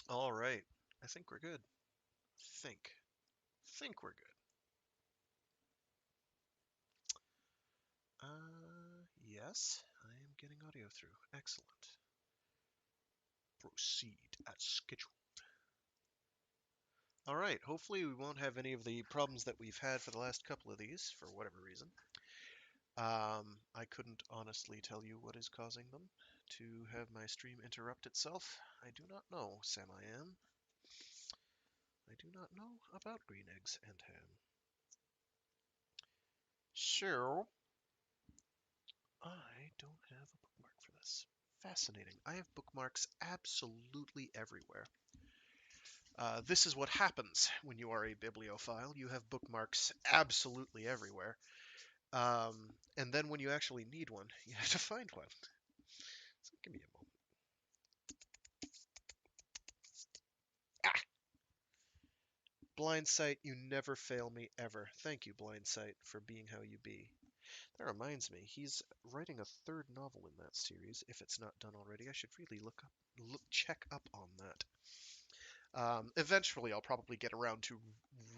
All right. I think we're good. Think. Think we're good. Yes, I am getting audio through. Excellent. Proceed as scheduled. All right. Hopefully we won't have any of the problems that we've had for the last couple of these, for whatever reason. I couldn't honestly tell you what is causing them to have my stream interrupt itself. I do not know, Sam I am. I do not know about green eggs and ham. So, I don't have a bookmark for this. Fascinating. I have bookmarks absolutely everywhere. This is what happens when you are a bibliophile. You have bookmarks absolutely everywhere. And then when you actually need one, you have to find one. So give me a moment. Ah! Blind Sight, you never fail me ever. Thank you, Blind Sight, for being how you be. That reminds me, he's writing a third novel in that series. If it's not done already, I should really check up on that. Eventually, I'll probably get around to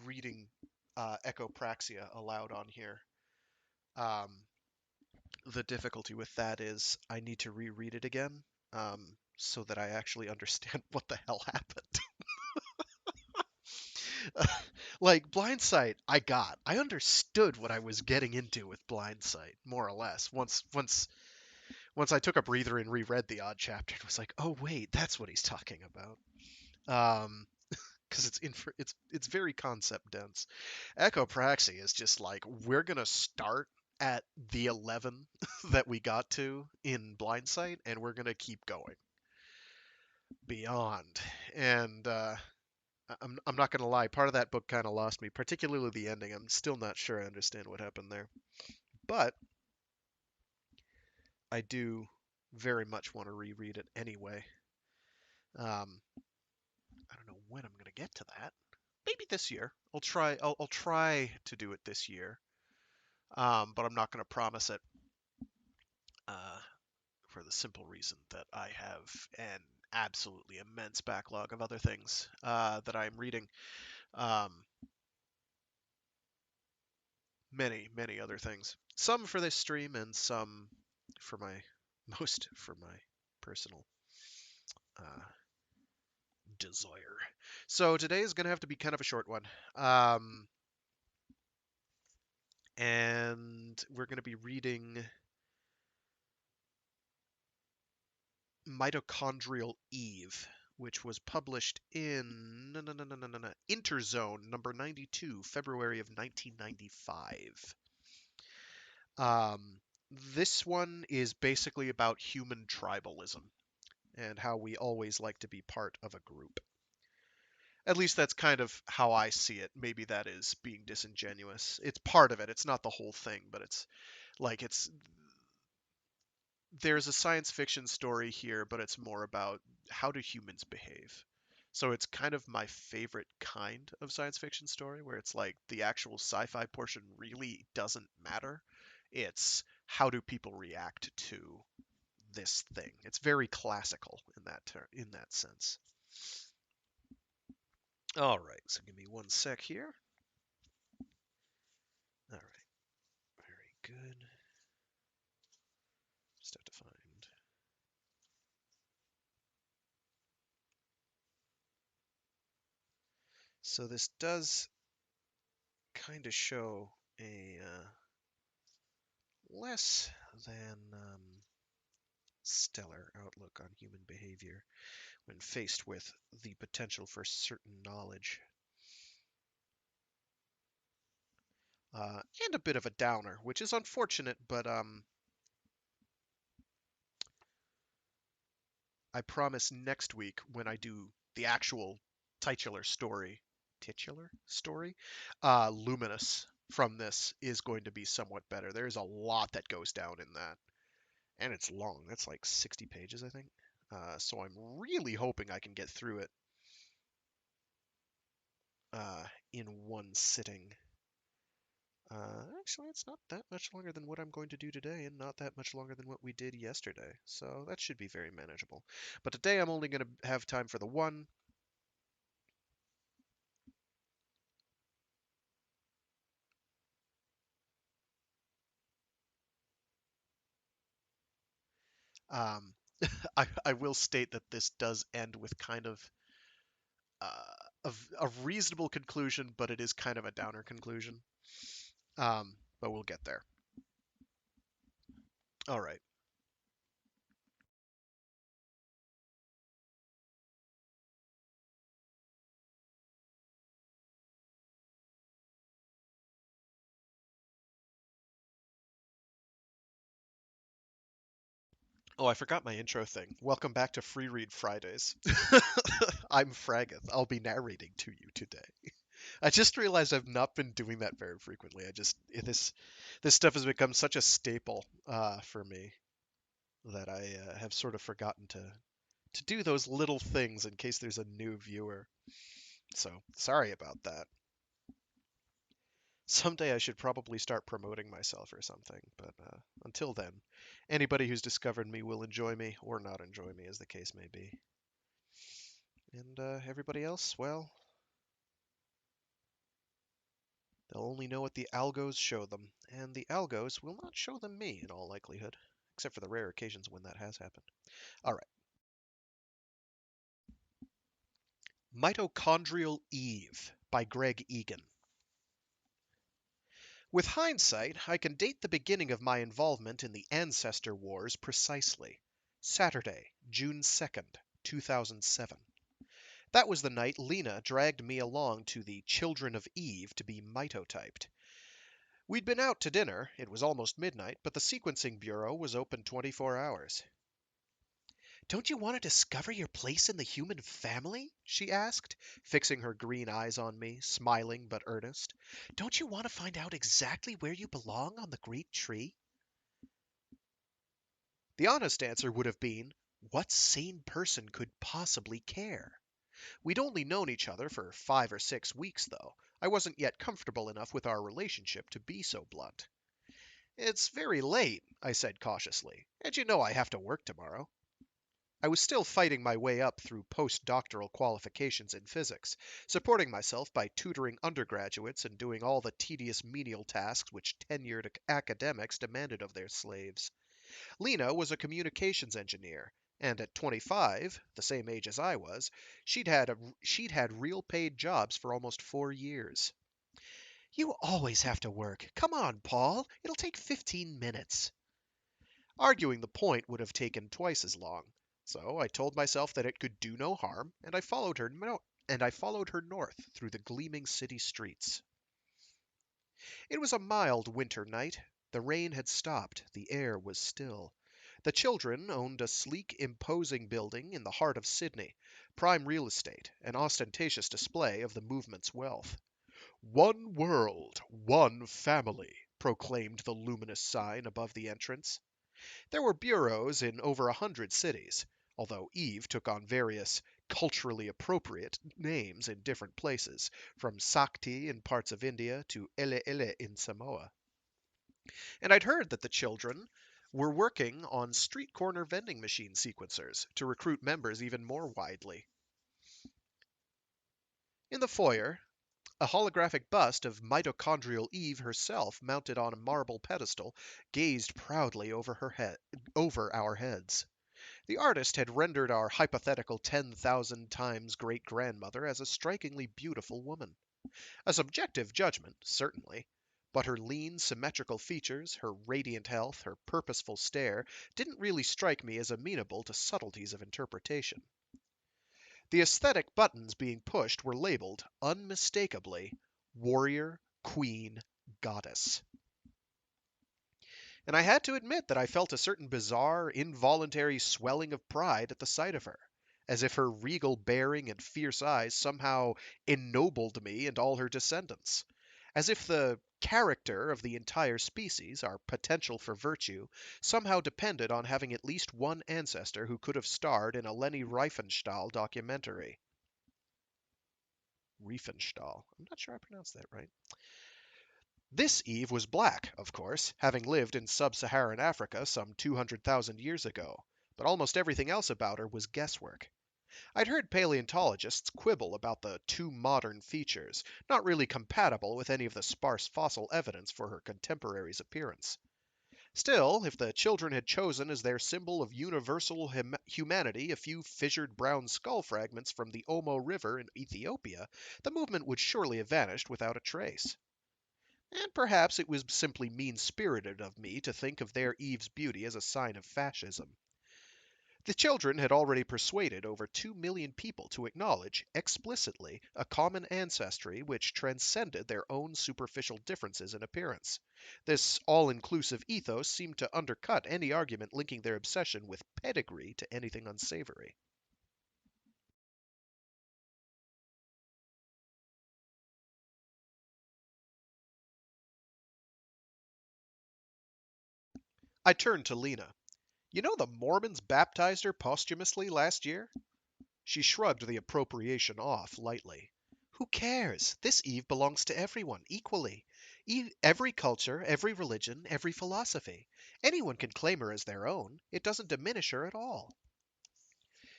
reading Echopraxia aloud on here. Um, the difficulty with that is I need to reread it again so that I actually understand what the hell happened. Like Blindsight, I understood what I was getting into with Blindsight, more or less. Once I took a breather and reread the odd chapter, and was like, oh wait, that's what he's talking about. Because it's very concept dense. Echopraxy is just like we're gonna start at the 11 that we got to in Blindsight, and we're gonna keep going beyond. And I'm not gonna lie, part of that book kind of lost me, particularly the ending. I'm still not sure I understand what happened there, but I do very much want to reread it anyway. Um, I don't know when I'm gonna get to that. Maybe this year. I'll try to do it this year. But I'm not gonna promise it. Uh, for the simple reason that I have an absolutely immense backlog of other things that I'm reading. Um, many other things. Some for this stream and some for my most for my personal uh, desire. So today is going to have to be kind of a short one. And we're going to be reading Mitochondrial Eve, which was published in Interzone number 92, February of 1995. Um, this one is basically about human tribalism and how we always like to be part of a group. At least that's kind of how I see it. Maybe that is being disingenuous. It's part of it. It's not the whole thing, but it's like it's there's a science fiction story here, but it's more about how do humans behave. So it's kind of my favorite kind of science fiction story where it's like the actual sci-fi portion really doesn't matter. It's how do people react to this thing. It's very classical in that sense. All right, so give me one sec here. All right, very good. Just have to find. So this does kind of show a less than stellar outlook on human behavior when faced with the potential for certain knowledge. And a bit of a downer, which is unfortunate, but I promise next week when I do the actual titular story, Luminous from this is going to be somewhat better. There's a lot that goes down in that, and it's long. That's like 60 pages, I think. So I'm really hoping I can get through it uh, in one sitting. Actually, it's not that much longer than what I'm going to do today, and not that much longer than what we did yesterday. So that should be very manageable. But today I'm only going to have time for the one. Um, I will state that this does end with kind of a reasonable conclusion, but it is kind of a downer conclusion. But we'll get there. All right. Oh, I forgot my intro thing. Welcome back to Free Read Fridays. I'm Fraggeth. I'll be narrating to you today. I just realized I've not been doing that very frequently. This stuff has become such a staple for me that I have sort of forgotten to do those little things in case there's a new viewer. So sorry about that. Someday I should probably start promoting myself or something, but until then, anybody who's discovered me will enjoy me or not enjoy me, as the case may be. And everybody else, well, they'll only know what the algos show them, and the algos will not show them me in all likelihood, except for the rare occasions when that has happened. All right. Mitochondrial Eve by Greg Egan. With hindsight, I can date the beginning of my involvement in the Ancestor Wars precisely. Saturday, June 2nd, 2007. That was the night Lena dragged me along to the Children of Eve to be mitotyped. We'd been out to dinner, it was almost midnight, but the sequencing bureau was open 24 hours. "Don't you want to discover your place in the human family?" she asked, fixing her green eyes on me, smiling but earnest. "Don't you want to find out exactly where you belong on the great tree?" The honest answer would have been, what sane person could possibly care? We'd only known each other for 5 or 6 weeks, though. I wasn't yet comfortable enough with our relationship to be so blunt. "It's very late," I said cautiously, "and you know I have to work tomorrow." I was still fighting my way up through postdoctoral qualifications in physics, supporting myself by tutoring undergraduates and doing all the tedious menial tasks which tenured academics demanded of their slaves. Lena was a communications engineer, and at 25, the same age as I was, she'd had real paid jobs for almost 4 years. "You always have to work. Come on, Paul. It'll take 15 minutes." Arguing the point would have taken twice as long, so I told myself that it could do no harm, and I followed her north through the gleaming city streets. It was a mild winter night. The rain had stopped, the air was still. The children owned a sleek, imposing building in the heart of Sydney, prime real estate, an ostentatious display of the movement's wealth. "One world, one family," proclaimed the luminous sign above the entrance. There were bureaus in over 100 cities, although Eve took on various culturally appropriate names in different places, from Sakti in parts of India to Ele Ele in Samoa. And I'd heard that the children were working on street corner vending machine sequencers to recruit members even more widely. In the foyer, a holographic bust of Mitochondrial Eve herself, mounted on a marble pedestal, gazed proudly over our heads. The artist had rendered our hypothetical 10,000 times great-grandmother as a strikingly beautiful woman. A subjective judgment, certainly, but her lean, symmetrical features, her radiant health, her purposeful stare, didn't really strike me as amenable to subtleties of interpretation. The aesthetic buttons being pushed were labeled, unmistakably, Warrior, Queen, Goddess. And I had to admit that I felt a certain bizarre, involuntary swelling of pride at the sight of her, as if her regal bearing and fierce eyes somehow ennobled me and all her descendants, as if the character of the entire species, our potential for virtue, somehow depended on having at least one ancestor who could have starred in a Leni Riefenstahl documentary. Riefenstahl. I'm not sure I pronounced that right. This Eve was black, of course, having lived in sub-Saharan Africa some 200,000 years ago, but almost everything else about her was guesswork. I'd heard paleontologists quibble about the too modern features, not really compatible with any of the sparse fossil evidence for her contemporary's appearance. Still, if the children had chosen as their symbol of universal humanity a few fissured brown skull fragments from the Omo River in Ethiopia, the movement would surely have vanished without a trace. And perhaps it was simply mean-spirited of me to think of their Eve's beauty as a sign of fascism. The children had already persuaded over 2 million people to acknowledge, explicitly, a common ancestry which transcended their own superficial differences in appearance. This all-inclusive ethos seemed to undercut any argument linking their obsession with pedigree to anything unsavory. I turned to Lena. You know the Mormons baptized her posthumously last year? She shrugged the appropriation off lightly. Who cares? This Eve belongs to everyone, equally. Every culture, every religion, every philosophy. Anyone can claim her as their own. It doesn't diminish her at all.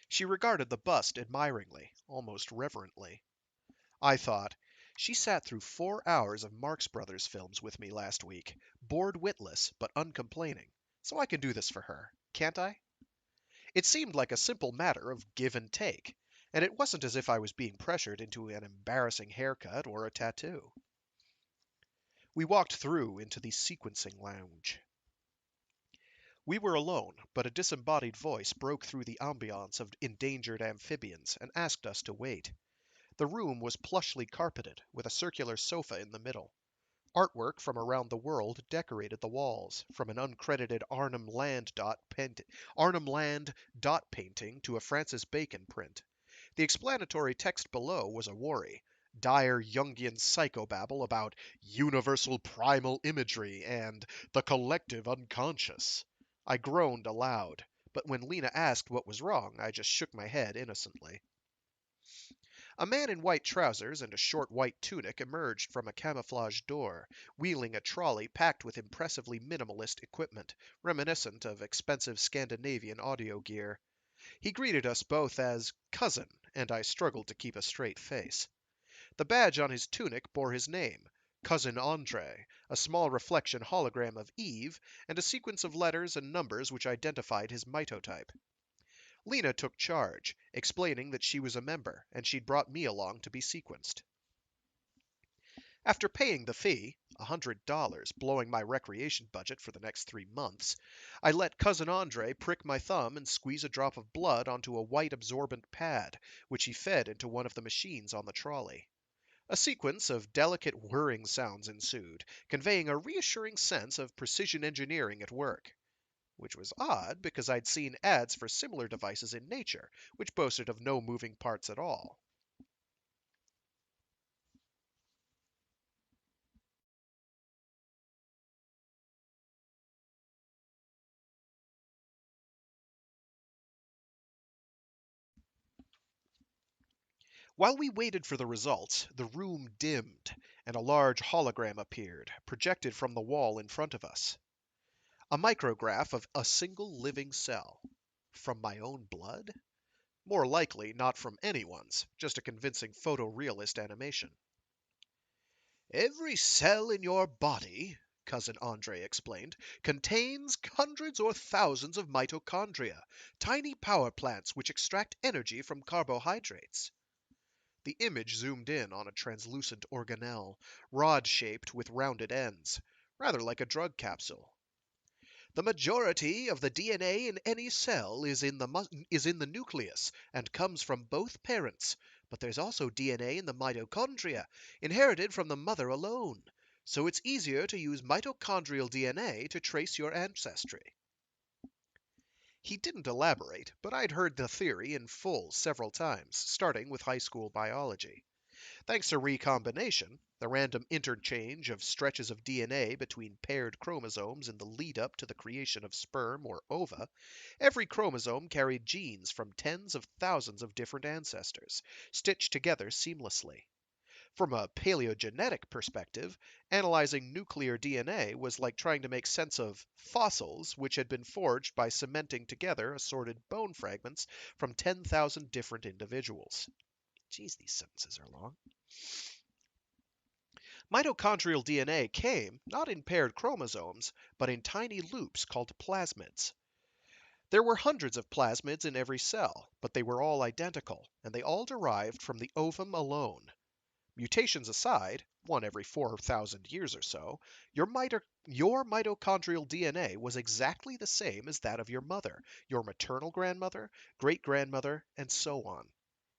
She regarded the bust admiringly, almost reverently. I thought, she sat through 4 hours of Marx Brothers films with me last week, bored witless, but uncomplaining. So I can do this for her, can't I? It seemed like a simple matter of give and take, and it wasn't as if I was being pressured into an embarrassing haircut or a tattoo. We walked through into the sequencing lounge. We were alone, but a disembodied voice broke through the ambiance of endangered amphibians and asked us to wait. The room was plushly carpeted, with a circular sofa in the middle. Artwork from around the world decorated the walls, from an uncredited Arnhem Land dot painting to a Francis Bacon print. The explanatory text below was a worry, dire Jungian psychobabble about universal primal imagery and the collective unconscious. I groaned aloud, but when Lena asked what was wrong, I just shook my head innocently. A man in white trousers and a short white tunic emerged from a camouflaged door, wheeling a trolley packed with impressively minimalist equipment, reminiscent of expensive Scandinavian audio gear. He greeted us both as cousin, and I struggled to keep a straight face. The badge on his tunic bore his name, Cousin Andre, a small reflection hologram of Eve, and a sequence of letters and numbers which identified his mitotype. Lena took charge, explaining that she was a member, and she'd brought me along to be sequenced. After paying the fee, $100, blowing my recreation budget for the next 3 months, I let Cousin Andre prick my thumb and squeeze a drop of blood onto a white absorbent pad, which he fed into one of the machines on the trolley. A sequence of delicate whirring sounds ensued, conveying a reassuring sense of precision engineering at work. Which was odd because I'd seen ads for similar devices in nature, which boasted of no moving parts at all. While we waited for the results, the room dimmed, and a large hologram appeared, projected from the wall in front of us. A micrograph of a single living cell. From my own blood? More likely, not from anyone's, just a convincing photorealist animation. Every cell in your body, Cousin Andre explained, contains hundreds or thousands of mitochondria, tiny power plants which extract energy from carbohydrates. The image zoomed in on a translucent organelle, rod-shaped with rounded ends, rather like a drug capsule. The majority of the DNA in any cell is in the nucleus and comes from both parents, but there's also DNA in the mitochondria, inherited from the mother alone. So it's easier to use mitochondrial DNA to trace your ancestry. He didn't elaborate, but I'd heard the theory in full several times, starting with high school biology. Thanks to recombination, the random interchange of stretches of DNA between paired chromosomes in the lead up to the creation of sperm or ova, every chromosome carried genes from tens of thousands of different ancestors, stitched together seamlessly. From a paleogenetic perspective, analyzing nuclear DNA was like trying to make sense of fossils which had been forged by cementing together assorted bone fragments from 10,000 different individuals. Geez, these sentences are long. Mitochondrial DNA came not in paired chromosomes, but in tiny loops called plasmids. There were hundreds of plasmids in every cell, but they were all identical, and they all derived from the ovum alone. Mutations aside, one every 4,000 years or so, your mitochondrial DNA was exactly the same as that of your mother, your maternal grandmother, great grandmother, and so on.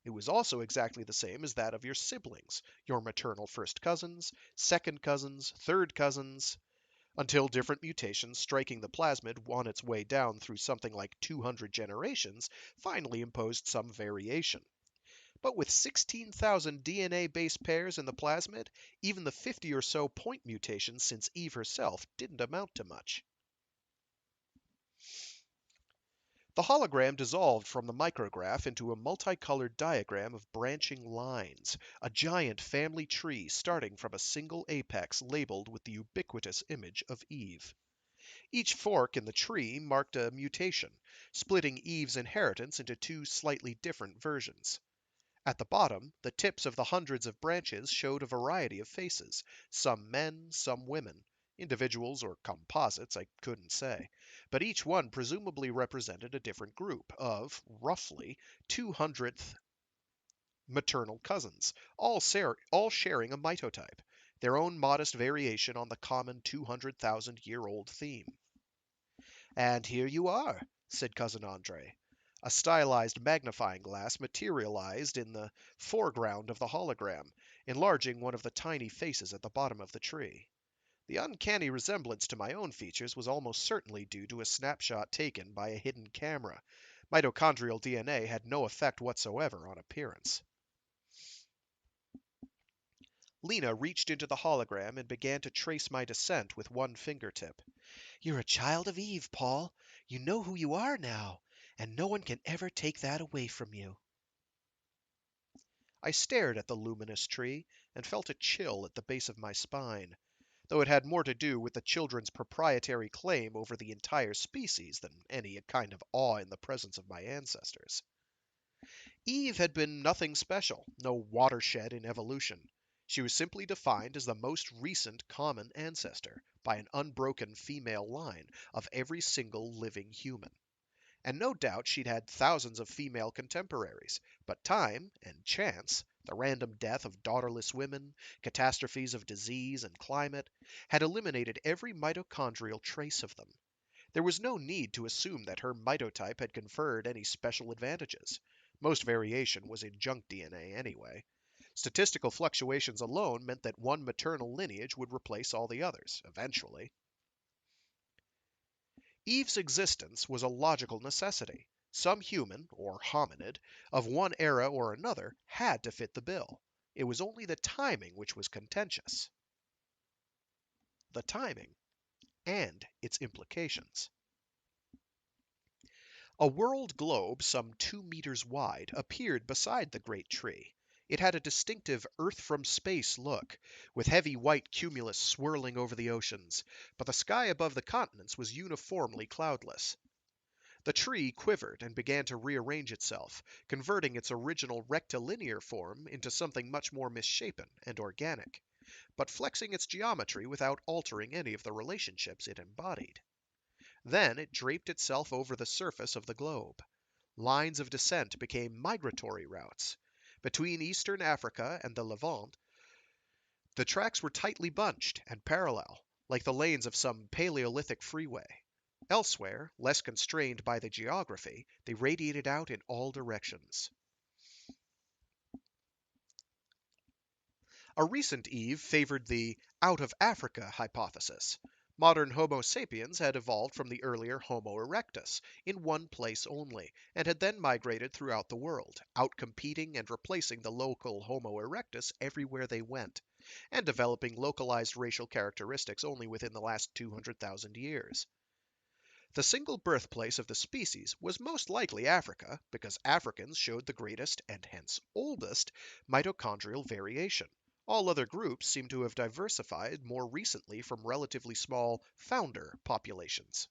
It was also exactly the same as that of your siblings, your maternal first cousins, second cousins, third cousins, until different mutations striking the plasmid on its way down through something like 200 generations finally imposed some variation. But with 16,000 DNA base pairs in the plasmid, even the 50 or so point mutations since Eve herself didn't amount to much. The hologram dissolved from the micrograph into a multicolored diagram of branching lines, a giant family tree starting from a single apex labeled with the ubiquitous image of Eve. Each fork in the tree marked a mutation, splitting Eve's inheritance into two slightly different versions. At the bottom, the tips of the hundreds of branches showed a variety of faces, some men, some women, individuals or composites, I couldn't say, but each one presumably represented a different group of, roughly, 200th maternal cousins, all sharing a mitotype, their own modest variation on the common 200,000-year-old theme. "And here you are," said Cousin Andre. A stylized magnifying glass materialized in the foreground of the hologram, enlarging one of the tiny faces at the bottom of the tree. The uncanny resemblance to my own features was almost certainly due to a snapshot taken by a hidden camera. Mitochondrial DNA had no effect whatsoever on appearance. Lena reached into the hologram and began to trace my descent with one fingertip. "You're a child of Eve, Paul. You know who you are now, and no one can ever take that away from you." I stared at the luminous tree and felt a chill at the base of my spine, though it had more to do with the children's proprietary claim over the entire species than any kind of awe in the presence of my ancestors. Eve had been nothing special, no watershed in evolution. She was simply defined as the most recent common ancestor, by an unbroken female line, of every single living human. And no doubt she'd had thousands of female contemporaries, but time and chance, the random death of daughterless women, catastrophes of disease and climate, had eliminated every mitochondrial trace of them. There was no need to assume that her mitotype had conferred any special advantages. Most variation was in junk DNA anyway. Statistical fluctuations alone meant that one maternal lineage would replace all the others, eventually. Eve's existence was a logical necessity. Some human, or hominid, of one era or another had to fit the bill. It was only the timing which was contentious. The timing and its implications. A world globe some 2 meters wide appeared beside the great tree. It had a distinctive Earth from space look, with heavy white cumulus swirling over the oceans, but the sky above the continents was uniformly cloudless. The tree quivered and began to rearrange itself, converting its original rectilinear form into something much more misshapen and organic, but flexing its geometry without altering any of the relationships it embodied. Then it draped itself over the surface of the globe. Lines of descent became migratory routes. Between eastern Africa and the Levant, the tracks were tightly bunched and parallel, like the lanes of some Paleolithic freeway. Elsewhere, less constrained by the geography, they radiated out in all directions. A recent Eve favored the out of Africa hypothesis. Modern Homo sapiens had evolved from the earlier Homo erectus in one place only, and had then migrated throughout the world, outcompeting and replacing the local Homo erectus everywhere they went, and developing localized racial characteristics only within the last 200,000 years. The single birthplace of the species was most likely Africa, because Africans showed the greatest, and hence oldest, mitochondrial variation. All other groups seem to have diversified more recently from relatively small founder populations.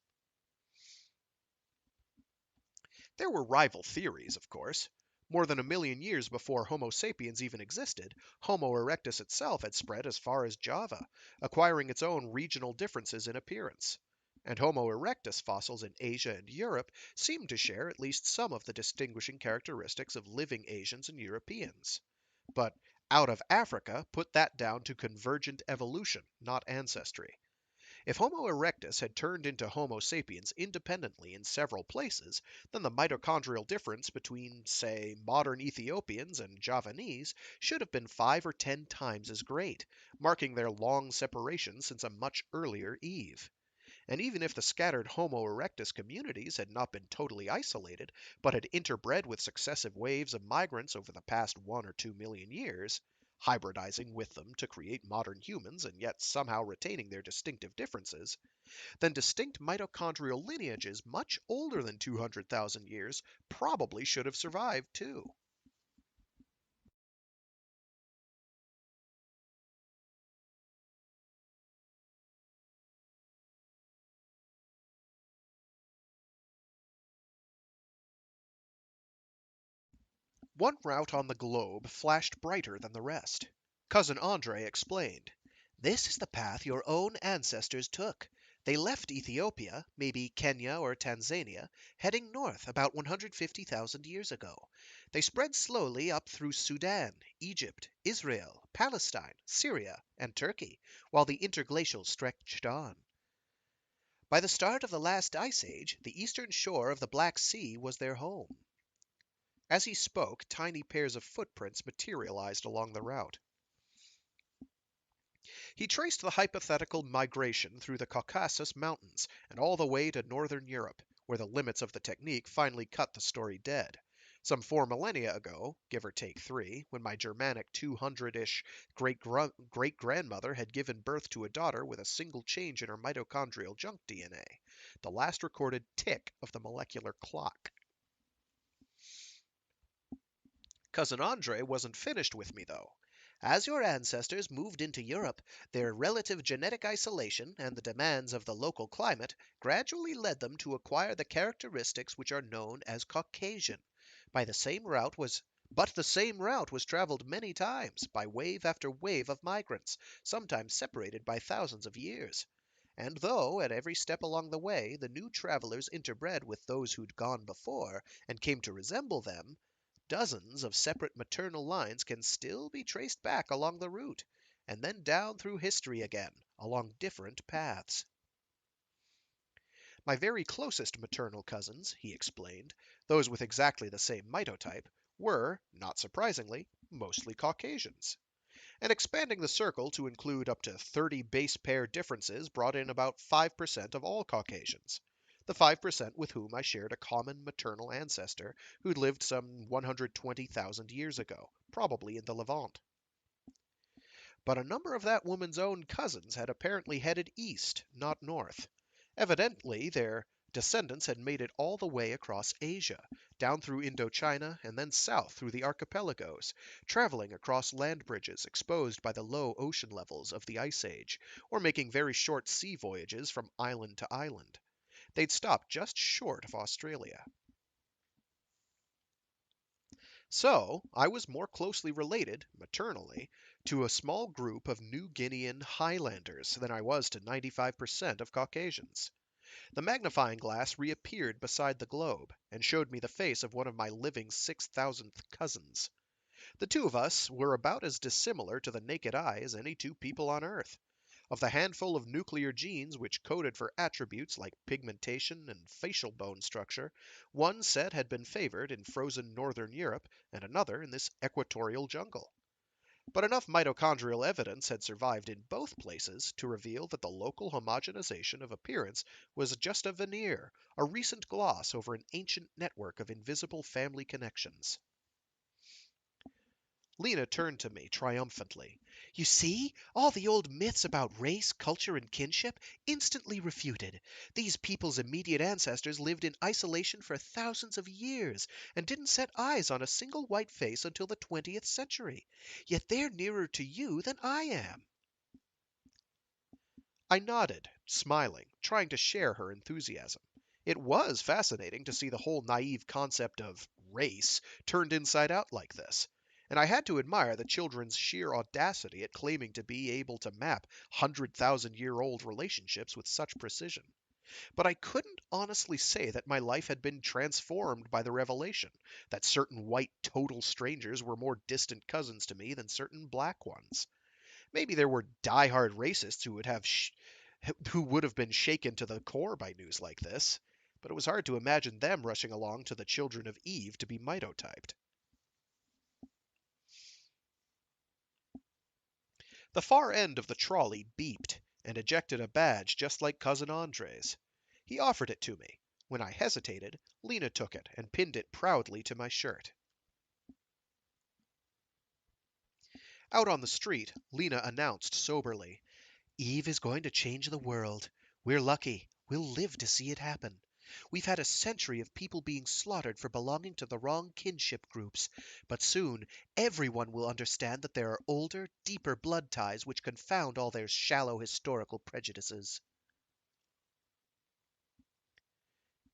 There were rival theories, of course. More than a million years before Homo sapiens even existed, Homo erectus itself had spread as far as Java, acquiring its own regional differences in appearance. And Homo erectus fossils in Asia and Europe seem to share at least some of the distinguishing characteristics of living Asians and Europeans. But out of Africa put that down to convergent evolution, not ancestry. If Homo erectus had turned into Homo sapiens independently in several places, then the mitochondrial difference between, say, modern Ethiopians and Javanese should have been 5 or 10 times as great, marking their long separation since a much earlier Eve. And even if the scattered Homo erectus communities had not been totally isolated, but had interbred with successive waves of migrants over the past 1 or 2 million years, hybridizing with them to create modern humans and yet somehow retaining their distinctive differences, then distinct mitochondrial lineages much older than 200,000 years probably should have survived too. One route on the globe flashed brighter than the rest. Cousin Andre explained. This is the path your own ancestors took. They left Ethiopia, maybe Kenya or Tanzania, heading north about 150,000 years ago. They spread slowly up through Sudan, Egypt, Israel, Palestine, Syria, and Turkey, while the interglacial stretched on. By the start of the last ice age, the eastern shore of the Black Sea was their home. As he spoke, tiny pairs of footprints materialized along the route. He traced the hypothetical migration through the Caucasus Mountains and all the way to northern Europe, where the limits of the technique finally cut the story dead. Some 4 millennia ago, give or take 3, when my Germanic 200-ish great-grandmother had given birth to a daughter with a single change in her mitochondrial junk DNA, the last recorded tick of the molecular clock. Cousin Andre wasn't finished with me, though. As your ancestors moved into Europe, their relative genetic isolation and the demands of the local climate gradually led them to acquire the characteristics which are known as Caucasian. By the same route was but the same route was traveled many times by wave after wave of migrants, sometimes separated by thousands of years. And though, at every step along the way, the new travelers interbred with those who'd gone before and came to resemble them, dozens of separate maternal lines can still be traced back along the route, and then down through history again, along different paths. My very closest maternal cousins, he explained, those with exactly the same mitotype, were, not surprisingly, mostly Caucasians. And expanding the circle to include up to 30 base pair differences brought in about 5% of all Caucasians. The 5% with whom I shared a common maternal ancestor who'd lived some 120,000 years ago, probably in the Levant. But a number of that woman's own cousins had apparently headed east, not north. Evidently, their descendants had made it all the way across Asia, down through Indochina, and then south through the archipelagos, traveling across land bridges exposed by the low ocean levels of the Ice Age, or making very short sea voyages from island to island. They'd stopped just short of Australia. So, I was more closely related, maternally, to a small group of New Guinean Highlanders than I was to 95% of Caucasians. The magnifying glass reappeared beside the globe, and showed me the face of one of my living 6,000th cousins. The two of us were about as dissimilar to the naked eye as any two people on Earth. Of the handful of nuclear genes which coded for attributes like pigmentation and facial bone structure, one set had been favored in frozen northern Europe and another in this equatorial jungle. But enough mitochondrial evidence had survived in both places to reveal that the local homogenization of appearance was just a veneer, a recent gloss over an ancient network of invisible family connections. Lena turned to me triumphantly. You see, all the old myths about race, culture, and kinship instantly refuted. These people's immediate ancestors lived in isolation for thousands of years and didn't set eyes on a single white face until the 20th century. Yet they're nearer to you than I am. I nodded, smiling, trying to share her enthusiasm. It was fascinating to see the whole naive concept of race turned inside out like this. And I had to admire the children's sheer audacity at claiming to be able to map 100,000-year-old relationships with such precision. But I couldn't honestly say that my life had been transformed by the revelation that certain white total strangers were more distant cousins to me than certain black ones. Maybe there were die-hard racists who would have been shaken to the core by news like this, but it was hard to imagine them rushing along to the children of Eve to be mitotyped. The far end of the trolley beeped and ejected a badge just like Cousin Andre's. He offered it to me. When I hesitated, Lena took it and pinned it proudly to my shirt. Out on the street, Lena announced soberly, "Eve is going to change the world. We're lucky. We'll live to see it happen. We've had a century of people being slaughtered for belonging to the wrong kinship groups, but soon everyone will understand that there are older, deeper blood ties which confound all their shallow historical prejudices."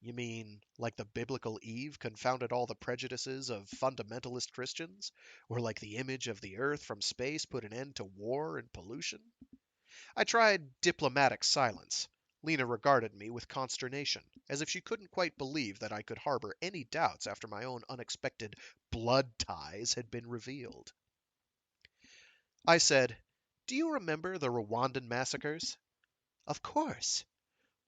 You mean like the biblical Eve confounded all the prejudices of fundamentalist Christians? Or like the image of the Earth from space put an end to war and pollution? I tried diplomatic silence. Lena regarded me with consternation, as if she couldn't quite believe that I could harbor any doubts after my own unexpected blood ties had been revealed. I said, "Do you remember the Rwandan massacres?" "Of course.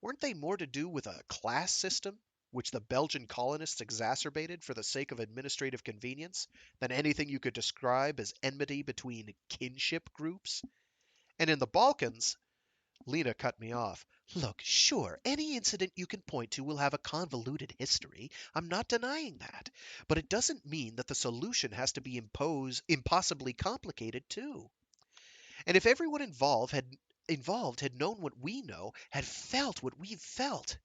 Weren't they more to do with a class system, which the Belgian colonists exacerbated for the sake of administrative convenience, than anything you could describe as enmity between kinship groups? And in the Balkans—" Lena cut me off. "Look, sure, any incident you can point to will have a convoluted history. I'm not denying that. But it doesn't mean that the solution has to be impossibly complicated, too. And if everyone involved had known what we know, had felt what we've felt—"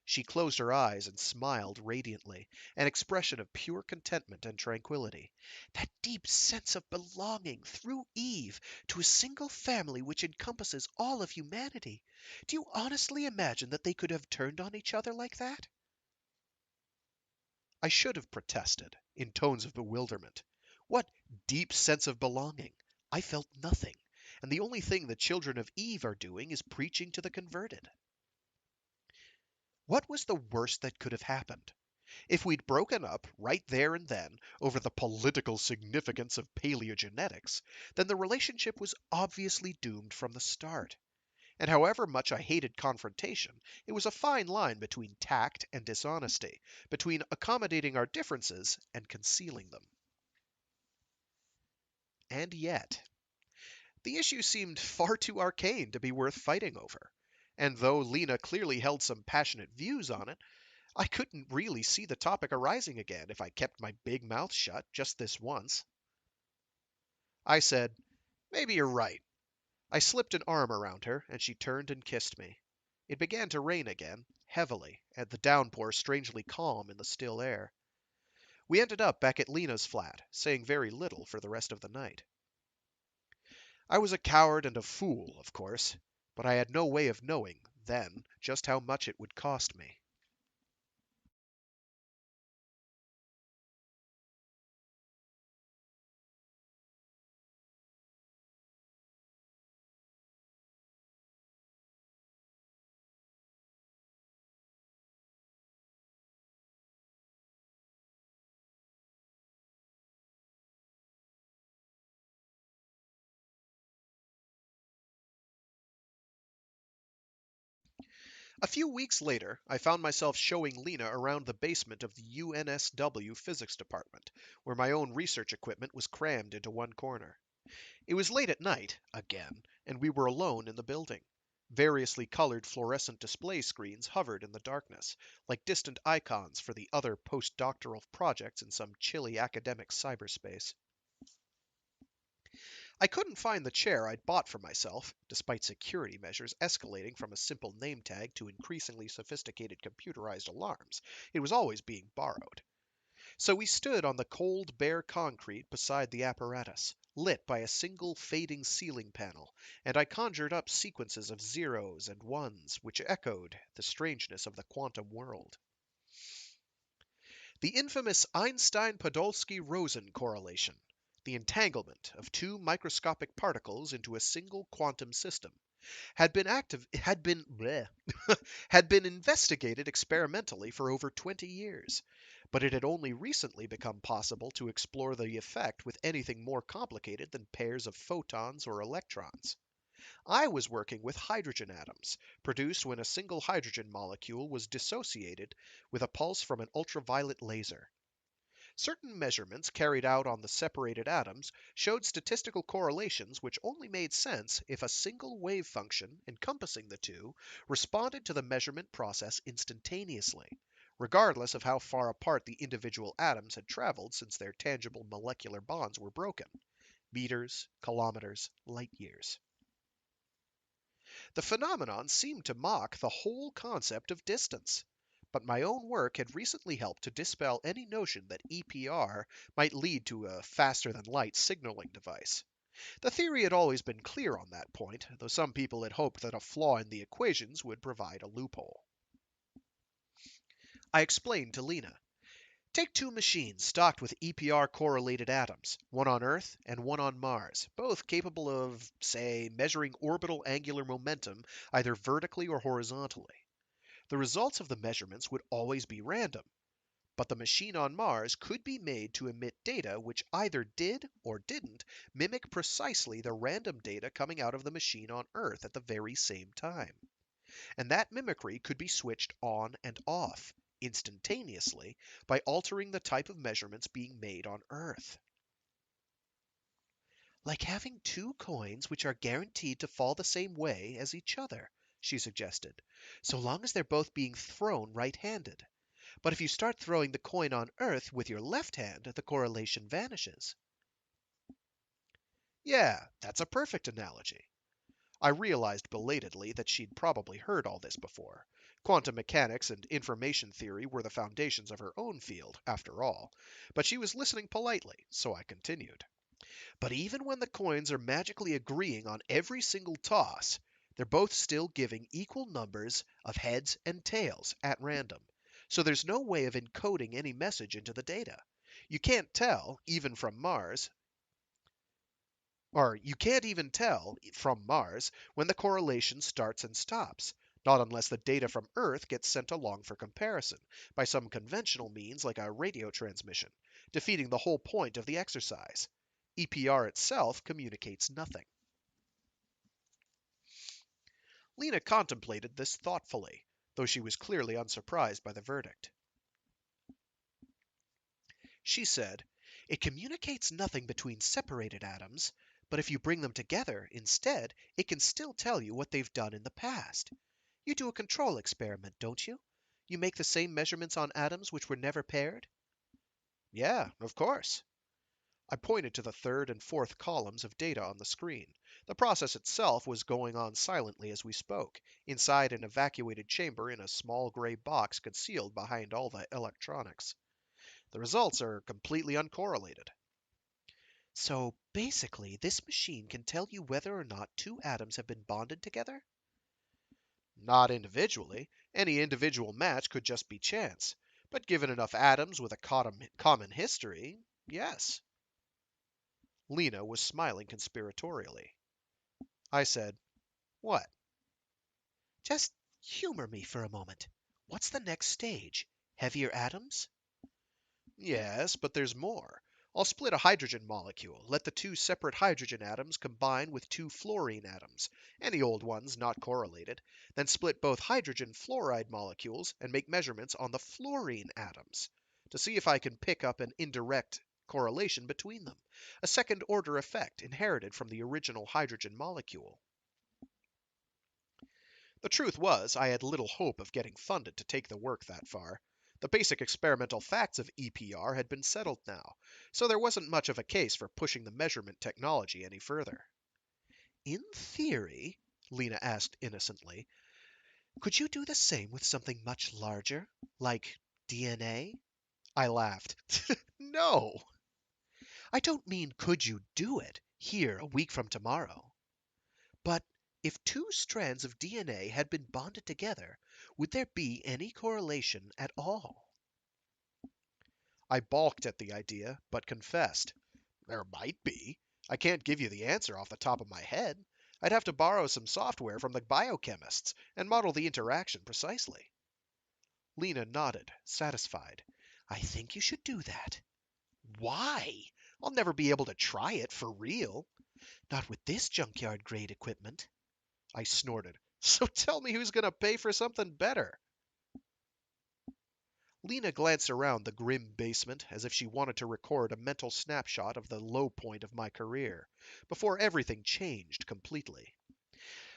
She closed her eyes and smiled radiantly, an expression of pure contentment and tranquility. "That deep sense of belonging through Eve to a single family which encompasses all of humanity. Do you honestly imagine that they could have turned on each other like that?" I should have protested, in tones of bewilderment. What deep sense of belonging? I felt nothing, and the only thing the children of Eve are doing is preaching to the converted. What was the worst that could have happened? If we'd broken up right there and then over the political significance of paleogenetics, then the relationship was obviously doomed from the start. And however much I hated confrontation, it was a fine line between tact and dishonesty, between accommodating our differences and concealing them. And yet, the issue seemed far too arcane to be worth fighting over. And though Lena clearly held some passionate views on it, I couldn't really see the topic arising again if I kept my big mouth shut just this once. I said, "Maybe you're right." I slipped an arm around her, and she turned and kissed me. It began to rain again, heavily, and the downpour strangely calm in the still air. We ended up back at Lena's flat, saying very little for the rest of the night. I was a coward and a fool, of course, but I had no way of knowing, then, just how much it would cost me. A few weeks later, I found myself showing Lena around the basement of the UNSW physics department, where my own research equipment was crammed into one corner. It was late at night, again, and we were alone in the building. Variously colored fluorescent display screens hovered in the darkness, like distant icons for the other postdoctoral projects in some chilly academic cyberspace. I couldn't find the chair I'd bought for myself, despite security measures escalating from a simple name tag to increasingly sophisticated computerized alarms. It was always being borrowed. So we stood on the cold, bare concrete beside the apparatus, lit by a single fading ceiling panel, and I conjured up sequences of zeros and ones which echoed the strangeness of the quantum world. The infamous Einstein-Podolsky-Rosen correlation, the entanglement of two microscopic particles into a single quantum system, had been investigated experimentally for over 20 years, but it had only recently become possible to explore the effect with anything more complicated than pairs of photons or electrons. I was working with hydrogen atoms, produced when a single hydrogen molecule was dissociated with a pulse from an ultraviolet laser. Certain measurements carried out on the separated atoms showed statistical correlations which only made sense if a single wave function encompassing the two responded to the measurement process instantaneously, regardless of how far apart the individual atoms had traveled since their tangible molecular bonds were broken: meters, kilometers, light years. The phenomenon seemed to mock the whole concept of distance, but my own work had recently helped to dispel any notion that EPR might lead to a faster-than-light signaling device. The theory had always been clear on that point, though some people had hoped that a flaw in the equations would provide a loophole. I explained to Lena. Take two machines stocked with EPR-correlated atoms, one on Earth and one on Mars, both capable of, say, measuring orbital angular momentum either vertically or horizontally. The results of the measurements would always be random, but the machine on Mars could be made to emit data which either did or didn't mimic precisely the random data coming out of the machine on Earth at the very same time. And that mimicry could be switched on and off instantaneously by altering the type of measurements being made on Earth. Like having two coins which are guaranteed to fall the same way as each other, she suggested, so long as they're both being thrown right-handed. But if you start throwing the coin on Earth with your left hand, the correlation vanishes. Yeah, that's a perfect analogy. I realized belatedly that she'd probably heard all this before. Quantum mechanics and information theory were the foundations of her own field, after all. But she was listening politely, so I continued. But even when the coins are magically agreeing on every single toss, they're both still giving equal numbers of heads and tails at random. So there's no way of encoding any message into the data. You can't tell, even from Mars, or you can't even tell from Mars when the correlation starts and stops, not unless the data from Earth gets sent along for comparison, by some conventional means like a radio transmission, defeating the whole point of the exercise. EPR itself communicates nothing. Lena contemplated this thoughtfully, though she was clearly unsurprised by the verdict. She said, "It communicates nothing between separated atoms, but if you bring them together instead, it can still tell you what they've done in the past. You do a control experiment, don't you? You make the same measurements on atoms which were never paired?" "Yeah, of course." I pointed to the third and fourth columns of data on the screen. The process itself was going on silently as we spoke, inside an evacuated chamber in a small gray box concealed behind all the electronics. The results are completely uncorrelated. So basically, this machine can tell you whether or not two atoms have been bonded together? Not individually. Any individual match could just be chance. But given enough atoms with a common history, yes. Lena was smiling conspiratorially. I said, "What?" "Just humor me for a moment. What's the next stage? Heavier atoms?" "Yes, but there's more. I'll split a hydrogen molecule, let the two separate hydrogen atoms combine with two fluorine atoms, any old ones not correlated, then split both hydrogen fluoride molecules and make measurements on the fluorine atoms to see if I can pick up an indirect correlation between them, a second-order effect inherited from the original hydrogen molecule." The truth was, I had little hope of getting funded to take the work that far. The basic experimental facts of EPR had been settled now, so there wasn't much of a case for pushing the measurement technology any further. "In theory," Lena asked innocently, "could you do the same with something much larger, like DNA?" I laughed. "No!" "I don't mean could you do it, here a week from tomorrow. But if two strands of DNA had been bonded together, would there be any correlation at all?" I balked at the idea, but confessed. There might be. I can't give you the answer off the top of my head. I'd have to borrow some software from the biochemists and model the interaction precisely. Lena nodded, satisfied. I think you should do that. Why? I'll never be able to try it for real. Not with this junkyard grade equipment. I snorted. So tell me who's going to pay for something better. Lena glanced around the grim basement as if she wanted to record a mental snapshot of the low point of my career, before everything changed completely.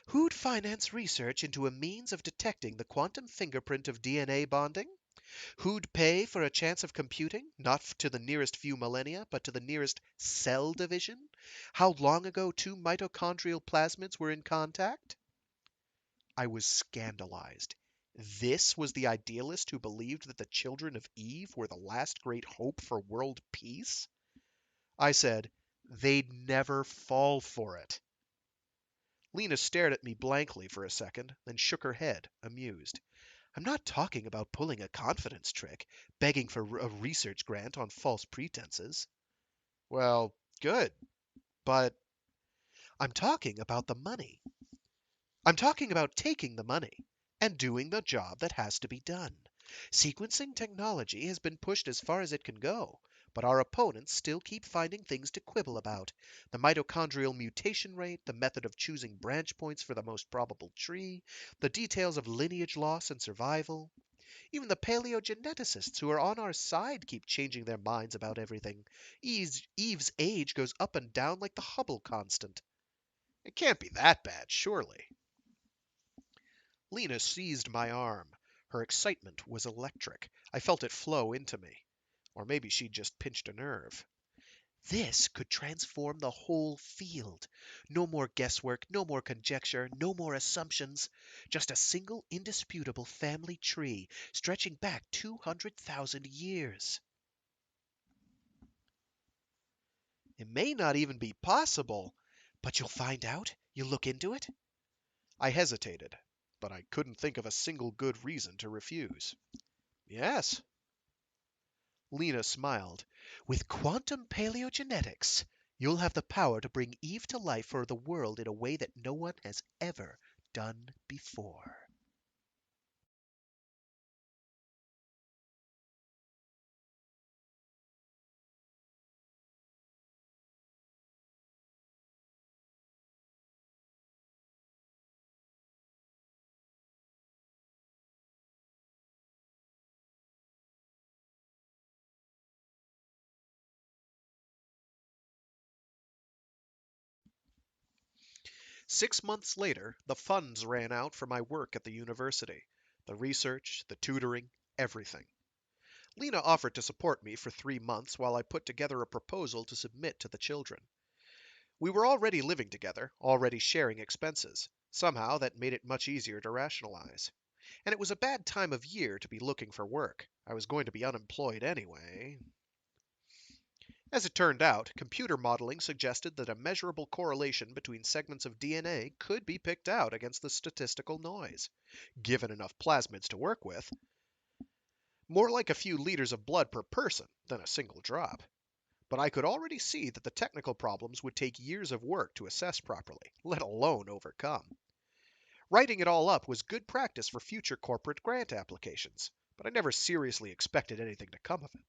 Who'd finance research into a means of detecting the quantum fingerprint of DNA bonding? Who'd pay for a chance of computing, not to the nearest few millennia, but to the nearest cell division? How long ago two mitochondrial plasmids were in contact? I was scandalized. This was the idealist who believed that the children of Eve were the last great hope for world peace? I said, they'd never fall for it. Lena stared at me blankly for a second, then shook her head, amused. I'm not talking about pulling a confidence trick, begging for a research grant on false pretenses. Well, good, but I'm talking about the money. I'm talking about taking the money and doing the job that has to be done. Sequencing technology has been pushed as far as it can go, but our opponents still keep finding things to quibble about. The mitochondrial mutation rate, the method of choosing branch points for the most probable tree, the details of lineage loss and survival. Even the paleogeneticists who are on our side keep changing their minds about everything. Eve's age goes up and down like the Hubble constant. It can't be that bad, surely. Lena seized my arm. Her excitement was electric. I felt it flow into me. Or maybe she'd just pinched a nerve. This could transform the whole field. No more guesswork, no more conjecture, no more assumptions. Just a single indisputable family tree stretching back 200,000 years. It may not even be possible, but you'll find out? You'll look into it? I hesitated, but I couldn't think of a single good reason to refuse. Yes. Lena smiled. With quantum paleogenetics, you'll have the power to bring Eve to life for the world in a way that no one has ever done before. Six months later, the funds ran out for my work at the university. The research, the tutoring, everything. Lena offered to support me for 3 months while I put together a proposal to submit to the children. We were already living together, already sharing expenses. Somehow that made it much easier to rationalize. And it was a bad time of year to be looking for work. I was going to be unemployed anyway. As it turned out, computer modeling suggested that a measurable correlation between segments of DNA could be picked out against the statistical noise, given enough plasmids to work with. More like a few liters of blood per person than a single drop. But I could already see that the technical problems would take years of work to assess properly, let alone overcome. Writing it all up was good practice for future corporate grant applications, but I never seriously expected anything to come of it.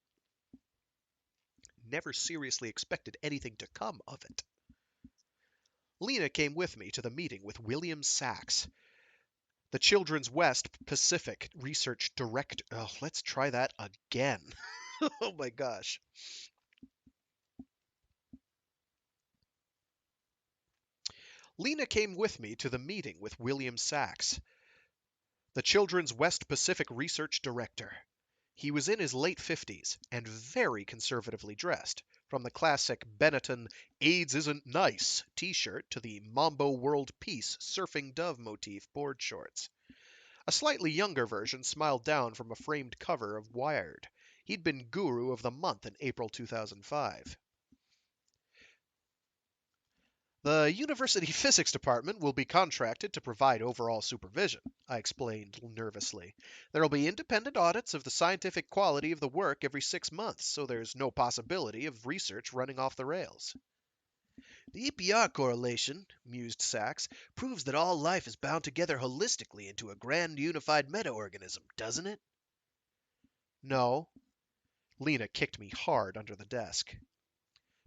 Never seriously expected anything to come of it. Lena came with me to the meeting with William Sachs, the Children's West Pacific Research Director. Oh, let's try that again. Oh my gosh. Lena came with me to the meeting with William Sachs, the Children's West Pacific Research Director. He was in his late 50s and very conservatively dressed, from the classic Benetton AIDS Isn't Nice t-shirt to the Mambo World Peace surfing dove motif board shorts. A slightly younger version smiled down from a framed cover of Wired. He'd been Guru of the Month in April 2005. The university physics department will be contracted to provide overall supervision, I explained nervously. There will be independent audits of the scientific quality of the work every 6 months, so there's no possibility of research running off the rails. The EPR correlation, mused Sachs, proves that all life is bound together holistically into a grand unified meta-organism, doesn't it? No. Lena kicked me hard under the desk.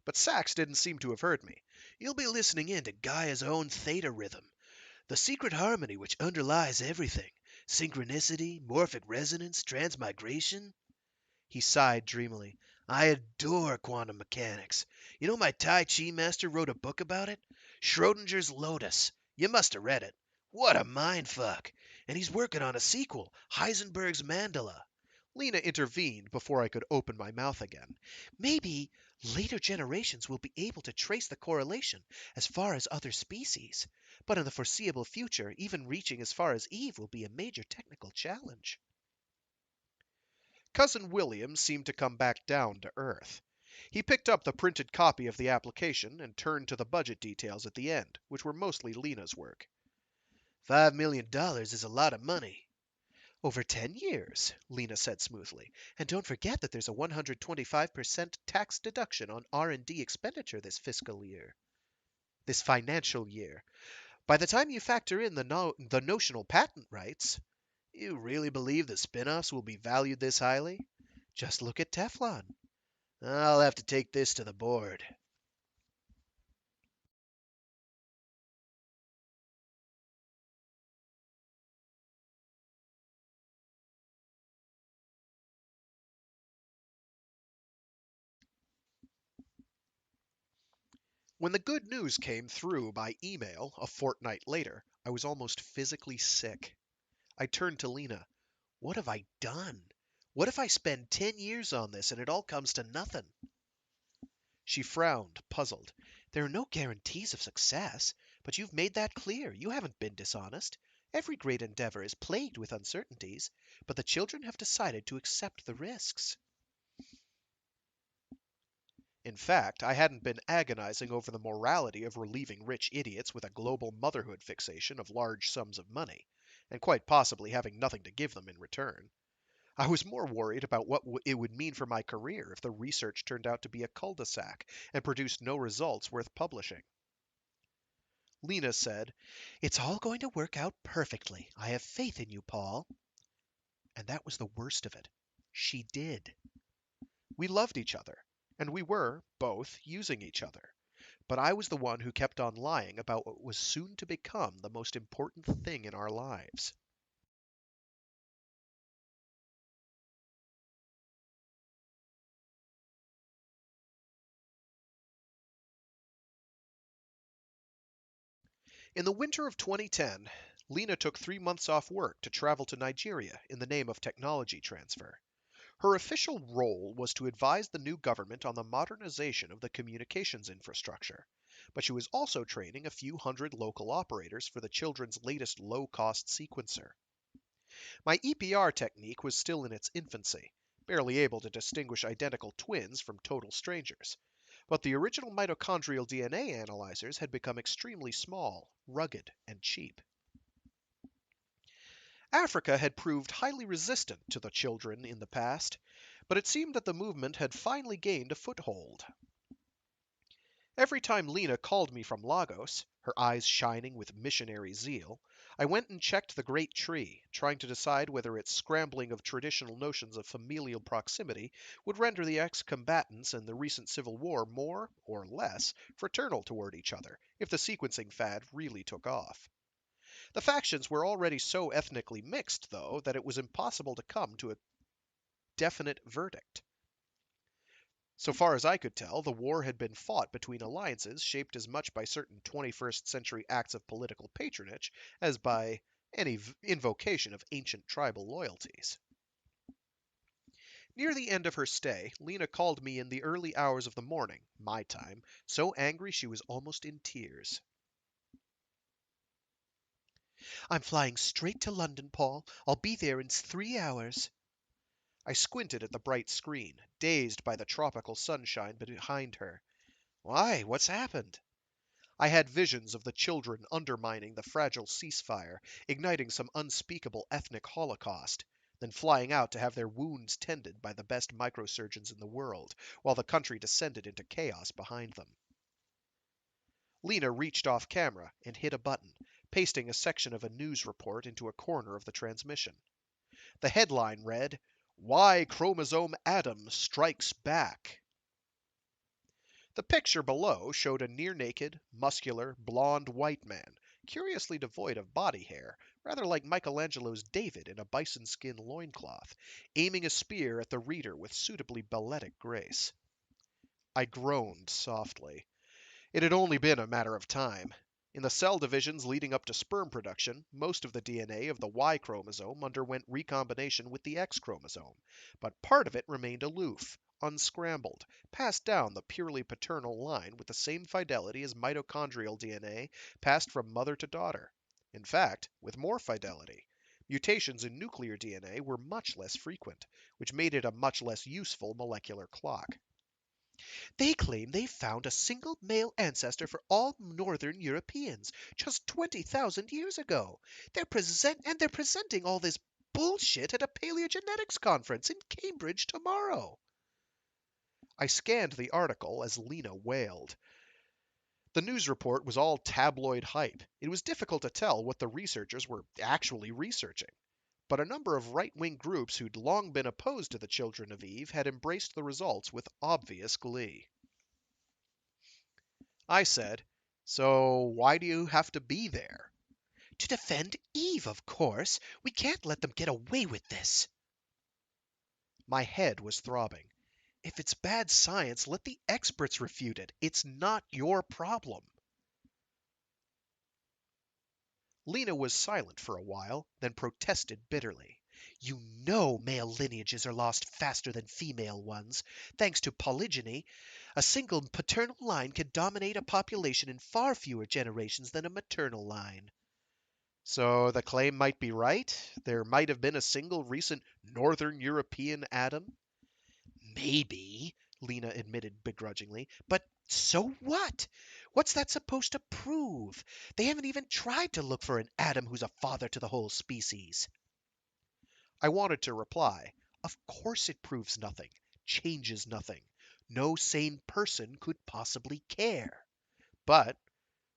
But Sachs didn't seem to have heard me. You'll be listening in to Gaia's own theta rhythm, the secret harmony which underlies everything. Synchronicity, morphic resonance, transmigration. He sighed dreamily. I adore quantum mechanics. You know my Tai Chi master wrote a book about it? Schrodinger's Lotus. You must have read it. What a mindfuck. And he's working on a sequel, Heisenberg's Mandala. Lena intervened before I could open my mouth again. Maybe later generations will be able to trace the correlation as far as other species. But in the foreseeable future, even reaching as far as Eve will be a major technical challenge. Cousin William seemed to come back down to earth. He picked up the printed copy of the application and turned to the budget details at the end, which were mostly Lena's work. $5 million is a lot of money. Over 10 years, Lena said smoothly. And don't forget that there's a 125% tax deduction on R&D expenditure this financial year. By the time you factor in the notional patent rights, you really believe the spin-offs will be valued this highly? Just look at Teflon. I'll have to take this to the board. When the good news came through by email a fortnight later, I was almost physically sick. I turned to Lena. What have I done? What if I spend 10 years on this and it all comes to nothing? She frowned, puzzled. There are no guarantees of success, but you've made that clear. You haven't been dishonest. Every great endeavor is plagued with uncertainties, but the children have decided to accept the risks. In fact, I hadn't been agonizing over the morality of relieving rich idiots with a global motherhood fixation of large sums of money, and quite possibly having nothing to give them in return. I was more worried about what it would mean for my career if the research turned out to be a cul-de-sac and produced no results worth publishing. Lena said, It's all going to work out perfectly. I have faith in you, Paul. And that was the worst of it. She did. We loved each other, and we were, both, using each other. But I was the one who kept on lying about what was soon to become the most important thing in our lives. In the winter of 2010, Lena took 3 months off work to travel to Nigeria in the name of technology transfer. Her official role was to advise the new government on the modernization of the communications infrastructure, but she was also training a few hundred local operators for the children's latest low-cost sequencer. My EPR technique was still in its infancy, barely able to distinguish identical twins from total strangers, but the original mitochondrial DNA analyzers had become extremely small, rugged, and cheap. Africa had proved highly resistant to the children in the past, but it seemed that the movement had finally gained a foothold. Every time Lena called me from Lagos, her eyes shining with missionary zeal, I went and checked the great tree, trying to decide whether its scrambling of traditional notions of familial proximity would render the ex-combatants in the recent civil war more, or less, fraternal toward each other, if the sequencing fad really took off. The factions were already so ethnically mixed, though, that it was impossible to come to a definite verdict. So far as I could tell, the war had been fought between alliances shaped as much by certain 21st century acts of political patronage as by any invocation of ancient tribal loyalties. Near the end of her stay, Lena called me in the early hours of the morning, my time, so angry she was almost in tears. I'm flying straight to London, Paul. I'll be there in 3 hours. I squinted at the bright screen, dazed by the tropical sunshine behind her. Why? What's happened? I had visions of the children undermining the fragile ceasefire, igniting some unspeakable ethnic holocaust, then flying out to have their wounds tended by the best microsurgeons in the world, while the country descended into chaos behind them. Lena reached off camera and hit a button, pasting a section of a news report into a corner of the transmission. The headline read, "Y Chromosome Adam Strikes Back." The picture below showed a near-naked, muscular, blond white man, curiously devoid of body hair, rather like Michelangelo's David in a bison skin loincloth, aiming a spear at the reader with suitably balletic grace. I groaned softly. It had only been a matter of time. In the cell divisions leading up to sperm production, most of the DNA of the Y chromosome underwent recombination with the X chromosome, but part of it remained aloof, unscrambled, passed down the purely paternal line with the same fidelity as mitochondrial DNA passed from mother to daughter. In fact, with more fidelity. Mutations in nuclear DNA were much less frequent, which made it a much less useful molecular clock. They claim they found a single male ancestor for all northern Europeans just 20,000 years ago. They're presenting all this bullshit at a paleogenetics conference in Cambridge tomorrow. I scanned the article as Lena wailed. The news report was all tabloid hype. It was difficult to tell what the researchers were actually researching. But a number of right-wing groups who'd long been opposed to the Children of Eve had embraced the results with obvious glee. I said, "So why do you have to be there?" "To defend Eve, of course. We can't let them get away with this." My head was throbbing. If it's bad science, let the experts refute it. It's not your problem. Lena was silent for a while, then protested bitterly. "You know male lineages are lost faster than female ones. Thanks to polygyny, a single paternal line can dominate a population in far fewer generations than a maternal line." So the claim might be right? There might have been a single recent Northern European Adam? "Maybe," Lena admitted begrudgingly, "but so what? What's that supposed to prove? They haven't even tried to look for an Adam who's a father to the whole species." I wanted to reply, "Of course it proves nothing, changes nothing. No sane person could possibly care." But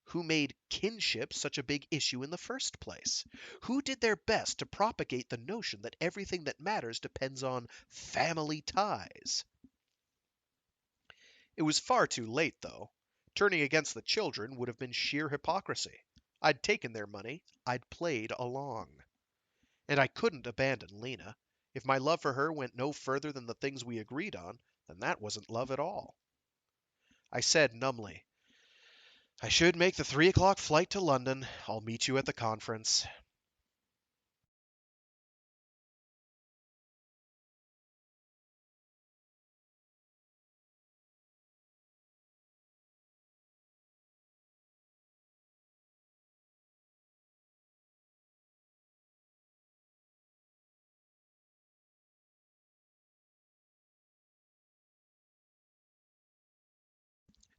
who made kinship such a big issue in the first place? Who did their best to propagate the notion that everything that matters depends on family ties? It was far too late, though. Turning against the children would have been sheer hypocrisy. I'd taken their money, I'd played along. And I couldn't abandon Lena. If my love for her went no further than the things we agreed on, then that wasn't love at all. I said numbly, "I should make the 3 o'clock flight to London. I'll meet you at the conference."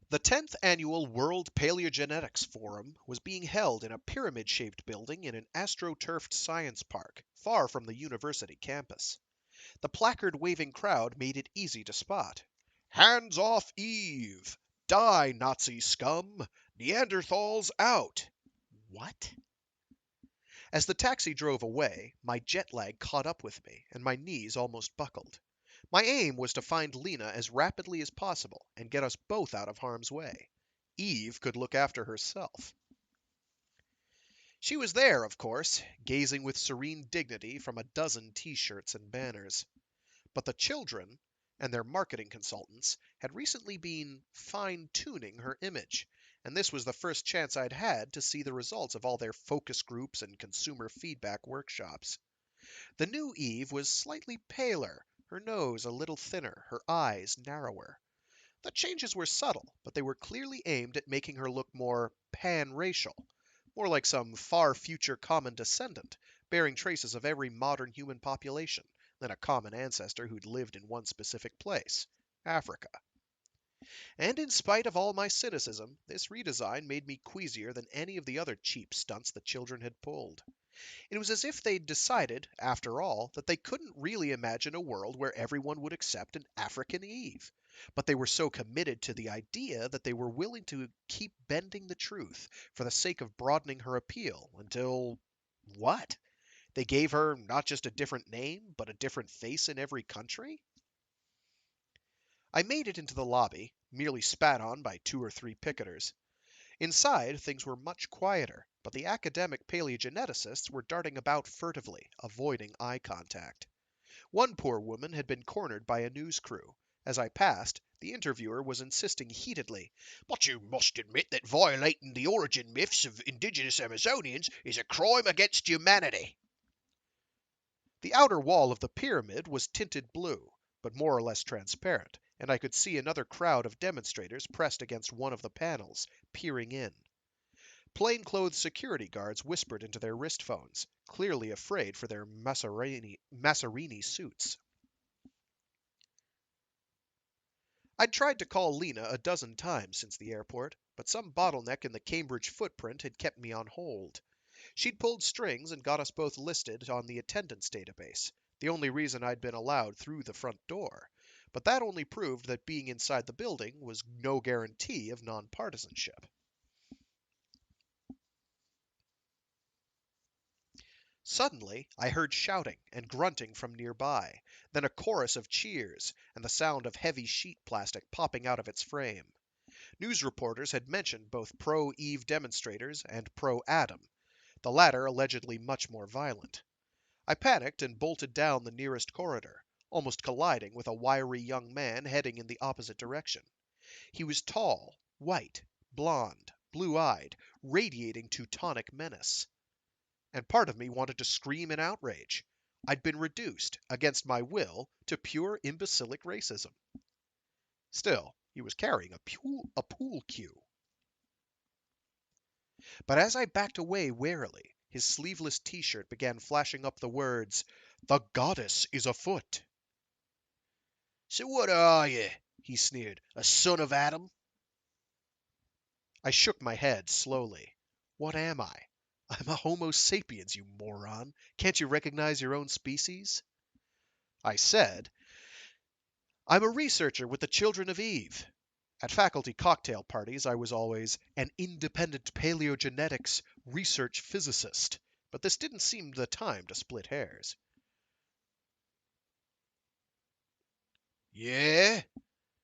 The 10th Annual World Paleogenetics Forum was being held in a pyramid-shaped building in an astroturfed science park, far from the university campus. The placard-waving crowd made it easy to spot. "Hands off Eve! Die, Nazi scum! Neanderthals out!" What? As the taxi drove away, my jet lag caught up with me, and my knees almost buckled. My aim was to find Lena as rapidly as possible and get us both out of harm's way. Eve could look after herself. She was there, of course, gazing with serene dignity from a dozen T-shirts and banners. But the children and their marketing consultants had recently been fine-tuning her image, and this was the first chance I'd had to see the results of all their focus groups and consumer feedback workshops. The new Eve was slightly paler, her nose a little thinner, her eyes narrower. The changes were subtle, but they were clearly aimed at making her look more pan-racial, more like some far future common descendant, bearing traces of every modern human population, than a common ancestor who'd lived in one specific place, Africa. And in spite of all my cynicism, this redesign made me queasier than any of the other cheap stunts the children had pulled. It was as if they'd decided, after all, that they couldn't really imagine a world where everyone would accept an African Eve. But they were so committed to the idea that they were willing to keep bending the truth for the sake of broadening her appeal until. What? They gave her not just a different name, but a different face in every country? I made it into the lobby, merely spat on by 2 or 3 picketers. Inside, things were much quieter, but the academic paleogeneticists were darting about furtively, avoiding eye contact. One poor woman had been cornered by a news crew. As I passed, the interviewer was insisting heatedly, "But you must admit that violating the origin myths of indigenous Amazonians is a crime against humanity." The outer wall of the pyramid was tinted blue, but more or less transparent, and I could see another crowd of demonstrators pressed against one of the panels, peering in. Plainclothes security guards whispered into their wrist phones, clearly afraid for their Masserini suits. I'd tried to call Lena a dozen times since the airport, but some bottleneck in the Cambridge footprint had kept me on hold. She'd pulled strings and got us both listed on the attendance database, the only reason I'd been allowed through the front door. But that only proved that being inside the building was no guarantee of nonpartisanship. Suddenly, I heard shouting and grunting from nearby, then a chorus of cheers, and the sound of heavy sheet plastic popping out of its frame. News reporters had mentioned both pro-Eve demonstrators and pro-Adam, the latter allegedly much more violent. I panicked and bolted down the nearest corridor, almost colliding with a wiry young man heading in the opposite direction. He was tall, white, blond, blue-eyed, radiating Teutonic menace. And part of me wanted to scream in outrage. I'd been reduced, against my will, to pure imbecilic racism. Still, he was carrying a pool cue. But as I backed away warily, his sleeveless t-shirt began flashing up the words, "The goddess is afoot." "So what are you?" he sneered. "A son of Adam?" I shook my head slowly. What am I? I'm a Homo sapiens, you moron. Can't you recognize your own species? I said, "I'm a researcher with the Children of Eve." At faculty cocktail parties, I was always an independent paleogenetics research physicist, but this didn't seem the time to split hairs. "Yeah?"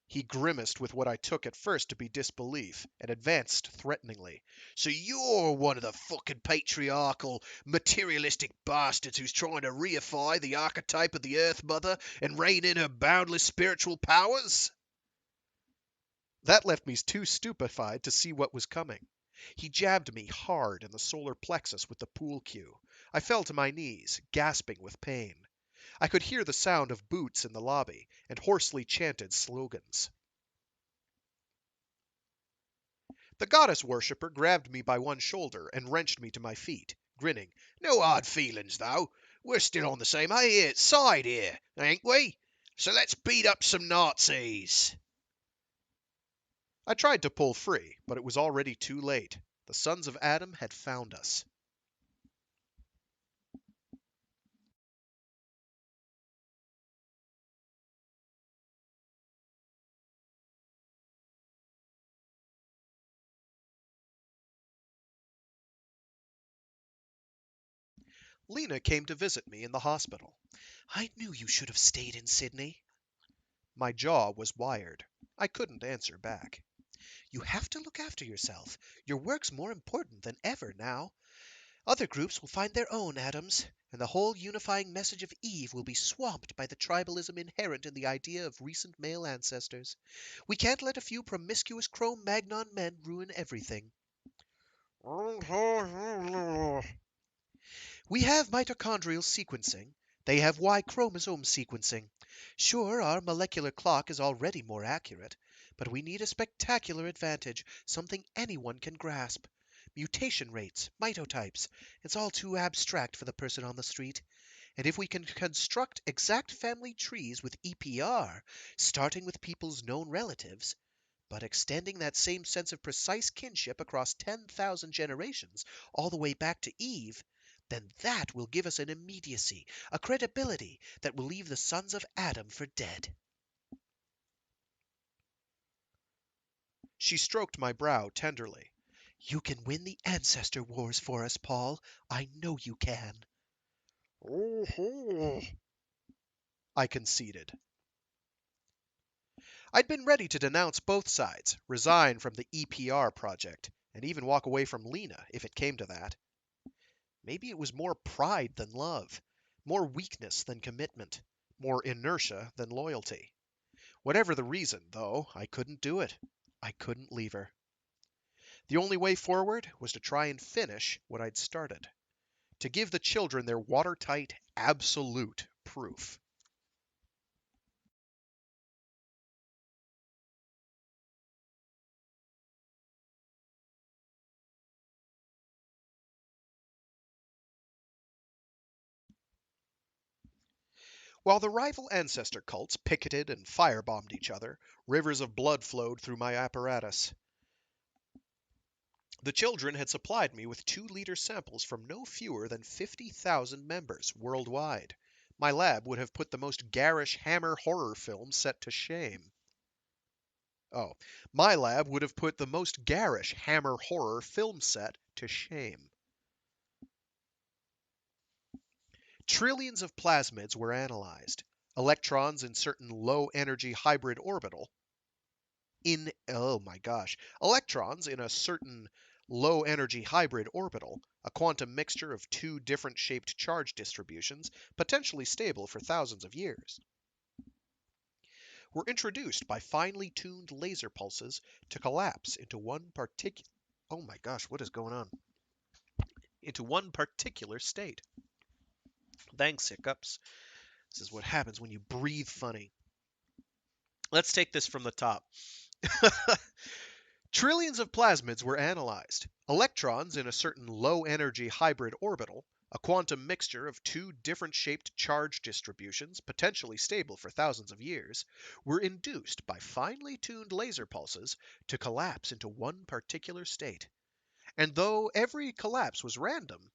He grimaced with what I took at first to be disbelief, and advanced threateningly. "So you're one of the fucking patriarchal, materialistic bastards who's trying to reify the archetype of the Earth Mother and rein in her boundless spiritual powers?" That left me too stupefied to see what was coming. He jabbed me hard in the solar plexus with the pool cue. I fell to my knees, gasping with pain. I could hear the sound of boots in the lobby, and hoarsely chanted slogans. The goddess worshipper grabbed me by one shoulder and wrenched me to my feet, grinning. "No hard feelings, though. We're still on the same side here, ain't we? So let's beat up some Nazis." I tried to pull free, but it was already too late. The sons of Adam had found us. Lena came to visit me in the hospital. "I knew you should have stayed in Sydney." My jaw was wired. I couldn't answer back. "You have to look after yourself. Your work's more important than ever now. Other groups will find their own atoms, and the whole unifying message of Eve will be swamped by the tribalism inherent in the idea of recent male ancestors. We can't let a few promiscuous Cro-Magnon men ruin everything." "We have mitochondrial sequencing. They have Y chromosome sequencing. Sure, our molecular clock is already more accurate, but we need a spectacular advantage, something anyone can grasp. Mutation rates, mitotypes, it's all too abstract for the person on the street. And if we can construct exact family trees with EPR, starting with people's known relatives, But extending that same sense of precise kinship across 10,000 generations, all the way back to Eve, then that will give us an immediacy, a credibility that will leave the sons of Adam for dead. She stroked my brow tenderly. You can win the ancestor wars for us, Paul. I know you can. I conceded. I'd been ready to denounce both sides, resign from the EPR project, and even walk away from Lena if it came to that. Maybe it was more pride than love, more weakness than commitment, more inertia than loyalty. Whatever the reason, though, I couldn't do it. I couldn't leave her. The only way forward was to try and finish what I'd started, to give the children their watertight, absolute proof. While the rival ancestor cults picketed and firebombed each other, rivers of blood flowed through my apparatus. The children had supplied me with 2-liter samples from no fewer than 50,000 members worldwide. My lab would have put the most garish Hammer horror film set to shame. Oh, my lab would have put the most garish Hammer horror film set to shame. Trillions of plasmids were analyzed. Electrons in certain low-energy hybrid orbital electrons in a certain low energy hybrid orbital, a quantum mixture of 2 different shaped charge distributions, potentially stable for thousands of years, were introduced by finely tuned laser pulses to collapse into one particular what is going on? Into one particular state. Thanks, hiccups. This is what happens when you breathe funny. Let's take this from the top. Trillions of plasmids were analyzed. Electrons in a certain low-energy hybrid orbital, a quantum mixture of 2 different shaped charge distributions, potentially stable for thousands of years, were induced by finely tuned laser pulses to collapse into one particular state. And though every collapse was random,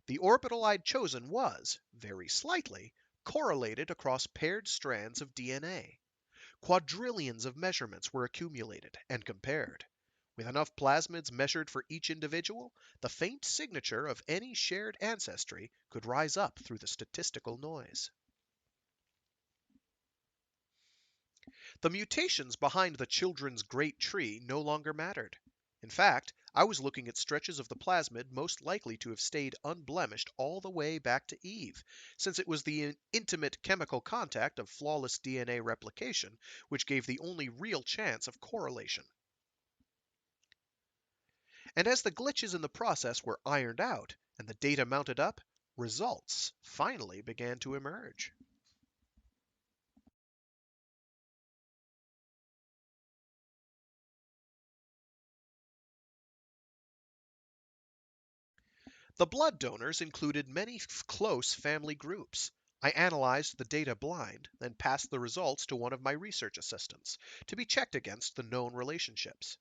the orbital I'd chosen was, very slightly, correlated across paired strands of DNA. Quadrillions of measurements were accumulated and compared. With enough plasmids measured for each individual, the faint signature of any shared ancestry could rise up through the statistical noise. The mutations behind the children's great tree no longer mattered. In fact, I was looking at stretches of the plasmid most likely to have stayed unblemished all the way back to Eve, since it was the intimate chemical contact of flawless DNA replication which gave the only real chance of correlation. And as the glitches in the process were ironed out and the data mounted up, results finally began to emerge. The blood donors included many close family groups. I analyzed the data blind, then passed the results to one of my research assistants to be checked against the known relationships.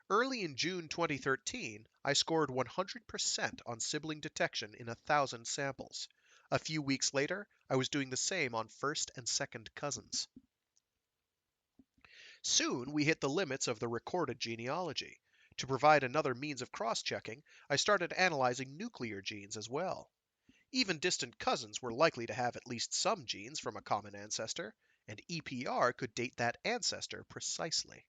Early in June 2013, I scored 100% on sibling detection in 1,000 samples. A few weeks later, I was doing the same on first and second cousins. Soon we hit the limits of the recorded genealogy. To provide another means of cross-checking, I started analyzing nuclear genes as well. Even distant cousins were likely to have at least some genes from a common ancestor, and EPR could date that ancestor precisely.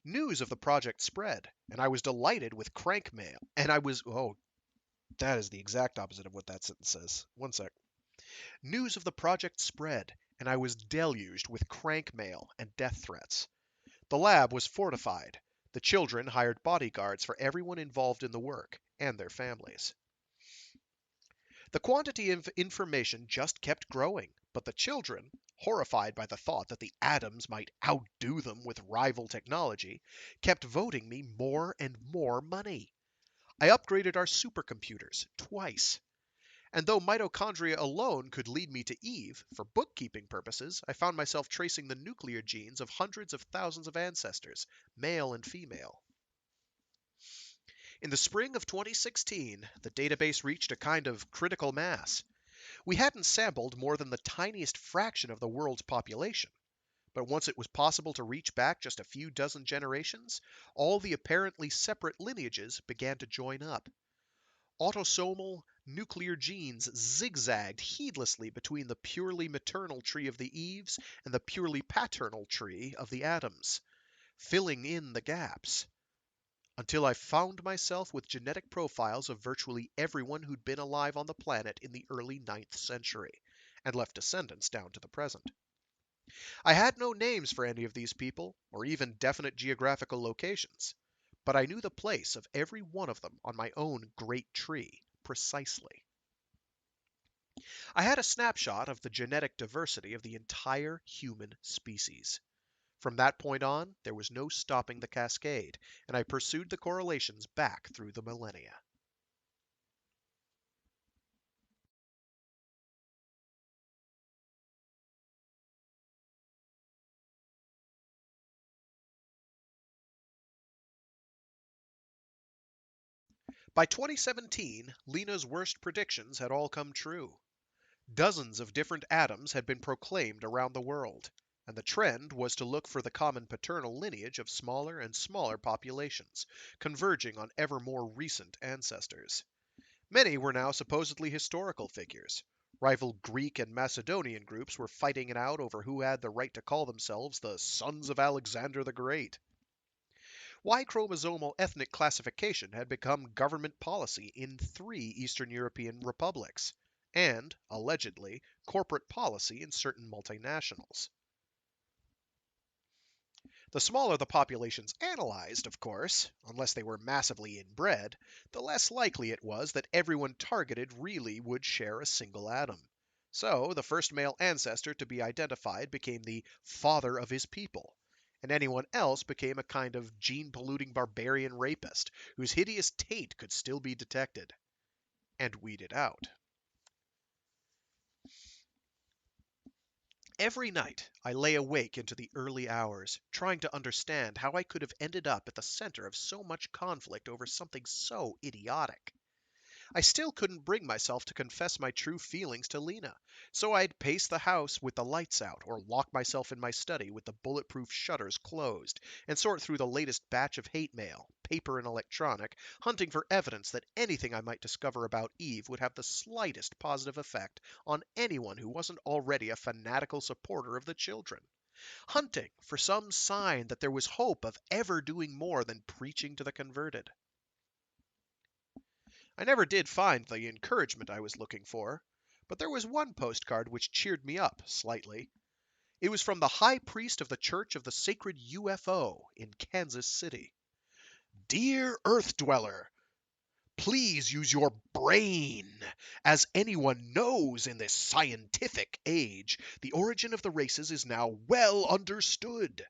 News of the project spread, and I was delighted with crank mail. That is the exact opposite of what that sentence says. One sec. News of the project spread, and I was deluged with crank mail and death threats. The lab was fortified. The children hired bodyguards for everyone involved in the work, and their families. The quantity of information just kept growing, but the children, horrified by the thought that the Adams might outdo them with rival technology, kept voting me more and more money. I upgraded our supercomputers twice. And though mitochondria alone could lead me to Eve, for bookkeeping purposes, I found myself tracing the nuclear genes of hundreds of thousands of ancestors, male and female. In the spring of 2016, the database reached a kind of critical mass. We hadn't sampled more than the tiniest fraction of the world's population. But once it was possible to reach back just a few dozen generations, all the apparently separate lineages began to join up. Autosomal nuclear genes zigzagged heedlessly between the purely maternal tree of the Eves and the purely paternal tree of the Adams, filling in the gaps, until I found myself with genetic profiles of virtually everyone who'd been alive on the planet in the early 9th century, and left descendants down to the present. I had no names for any of these people, or even definite geographical locations, but I knew the place of every one of them on my own great tree precisely. I had a snapshot of the genetic diversity of the entire human species. From that point on, there was no stopping the cascade, and I pursued the correlations back through the millennia. By 2017, Lena's worst predictions had all come true. Dozens of different Adams had been proclaimed around the world, and the trend was to look for the common paternal lineage of smaller and smaller populations, converging on ever more recent ancestors. Many were now supposedly historical figures. Rival Greek and Macedonian groups were fighting it out over who had the right to call themselves the Sons of Alexander the Great. Y chromosomal ethnic classification had become government policy in 3 Eastern European republics, and, allegedly, corporate policy in certain multinationals. The smaller the populations analyzed, of course, unless they were massively inbred, the less likely it was that everyone targeted really would share a single atom. So, the first male ancestor to be identified became the father of his people, and anyone else became a kind of gene-polluting barbarian rapist whose hideous taint could still be detected and weeded out. Every night I lay awake into the early hours, trying to understand how I could have ended up at the center of so much conflict over something so idiotic. I still couldn't bring myself to confess my true feelings to Lena, so I'd pace the house with the lights out or lock myself in my study with the bulletproof shutters closed and sort through the latest batch of hate mail, paper and electronic, hunting for evidence that anything I might discover about Eve would have the slightest positive effect on anyone who wasn't already a fanatical supporter of the children. Hunting for some sign that there was hope of ever doing more than preaching to the converted. I never did find the encouragement I was looking for, but there was one postcard which cheered me up slightly. It was from the high priest of the Church of the Sacred UFO in Kansas City. Dear Earth Dweller, please use your brain. As anyone knows in this scientific age, the origin of the races is now well understood.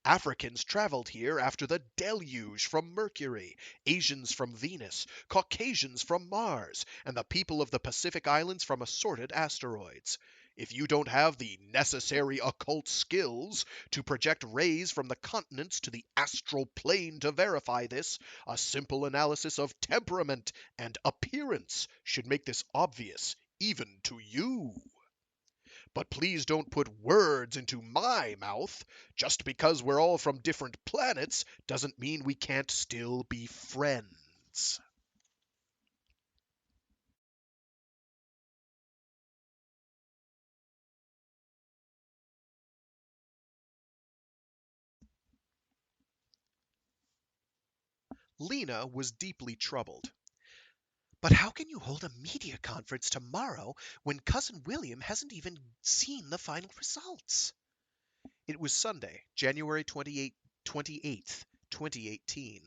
Africans traveled here after the deluge from Mercury, Asians from Venus, Caucasians from Mars, and the people of the Pacific Islands from assorted asteroids. If you don't have the necessary occult skills to project rays from the continents to the astral plane to verify this, a simple analysis of temperament and appearance should make this obvious, even to you. But please don't put words into my mouth. Just because we're all from different planets doesn't mean we can't still be friends. Lena was deeply troubled. But how can you hold a media conference tomorrow when Cousin William hasn't even seen the final results? It was Sunday, January 2018.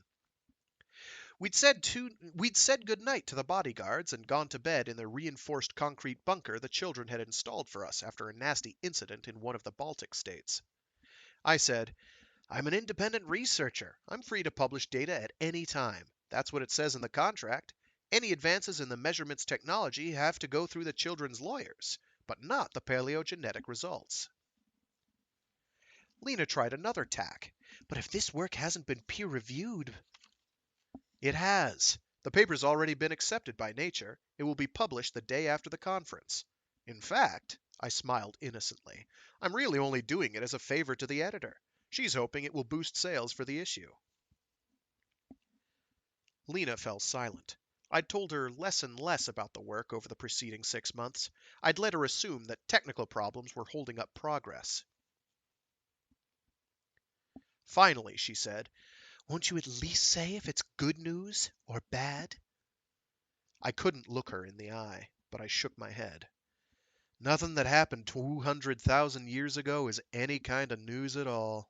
We'd said goodnight to the bodyguards and gone to bed in the reinforced concrete bunker the children had installed for us after a nasty incident in one of the Baltic states. I said, I'm an independent researcher. I'm free to publish data at any time. That's what it says in the contract. Any advances in the measurements technology have to go through the children's lawyers, but not the paleogenetic results. Lena tried another tack. But if this work hasn't been peer-reviewed... It has. The paper's already been accepted by Nature. It will be published the day after the conference. In fact, I smiled innocently, I'm really only doing it as a favor to the editor. She's hoping it will boost sales for the issue. Lena fell silent. I'd told her less and less about the work over the preceding 6 months. I'd let her assume that technical problems were holding up progress. Finally, she said, "Won't you at least say if it's good news or bad?" I couldn't look her in the eye, but I shook my head. Nothing that happened 200,000 years ago is any kind of news at all.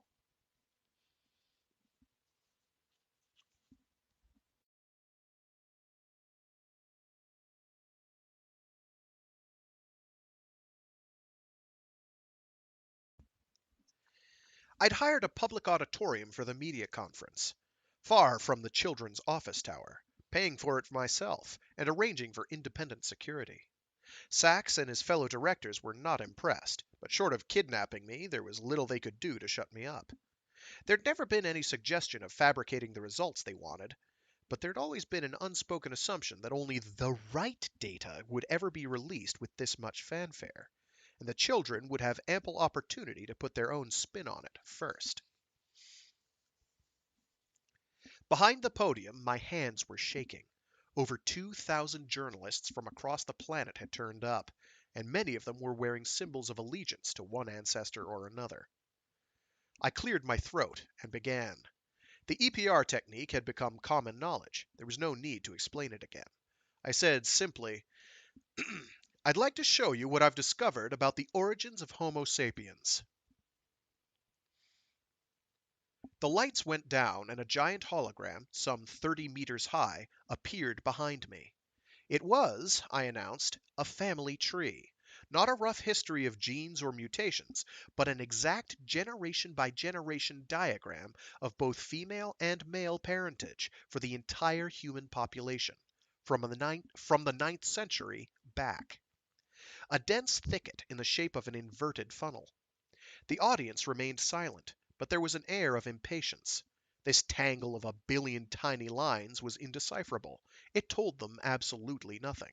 I'd hired a public auditorium for the media conference, far from the children's office tower, paying for it myself and arranging for independent security. Sachs and his fellow directors were not impressed, but short of kidnapping me, there was little they could do to shut me up. There'd never been any suggestion of fabricating the results they wanted, but there'd always been an unspoken assumption that only the right data would ever be released with this much fanfare, and the children would have ample opportunity to put their own spin on it first. Behind the podium, my hands were shaking. Over 2,000 journalists from across the planet had turned up, and many of them were wearing symbols of allegiance to one ancestor or another. I cleared my throat and began. The EPR technique had become common knowledge. There was no need to explain it again. I said simply, "I'd like to show you what I've discovered about the origins of Homo sapiens." The lights went down and a giant hologram, some 30 meters high, appeared behind me. It was, I announced, a family tree. Not a rough history of genes or mutations, but an exact generation by generation diagram of both female and male parentage for the entire human population, from the ninth century back. A dense thicket in the shape of an inverted funnel. The audience remained silent, but there was an air of impatience. This tangle of a billion tiny lines was indecipherable. It told them absolutely nothing.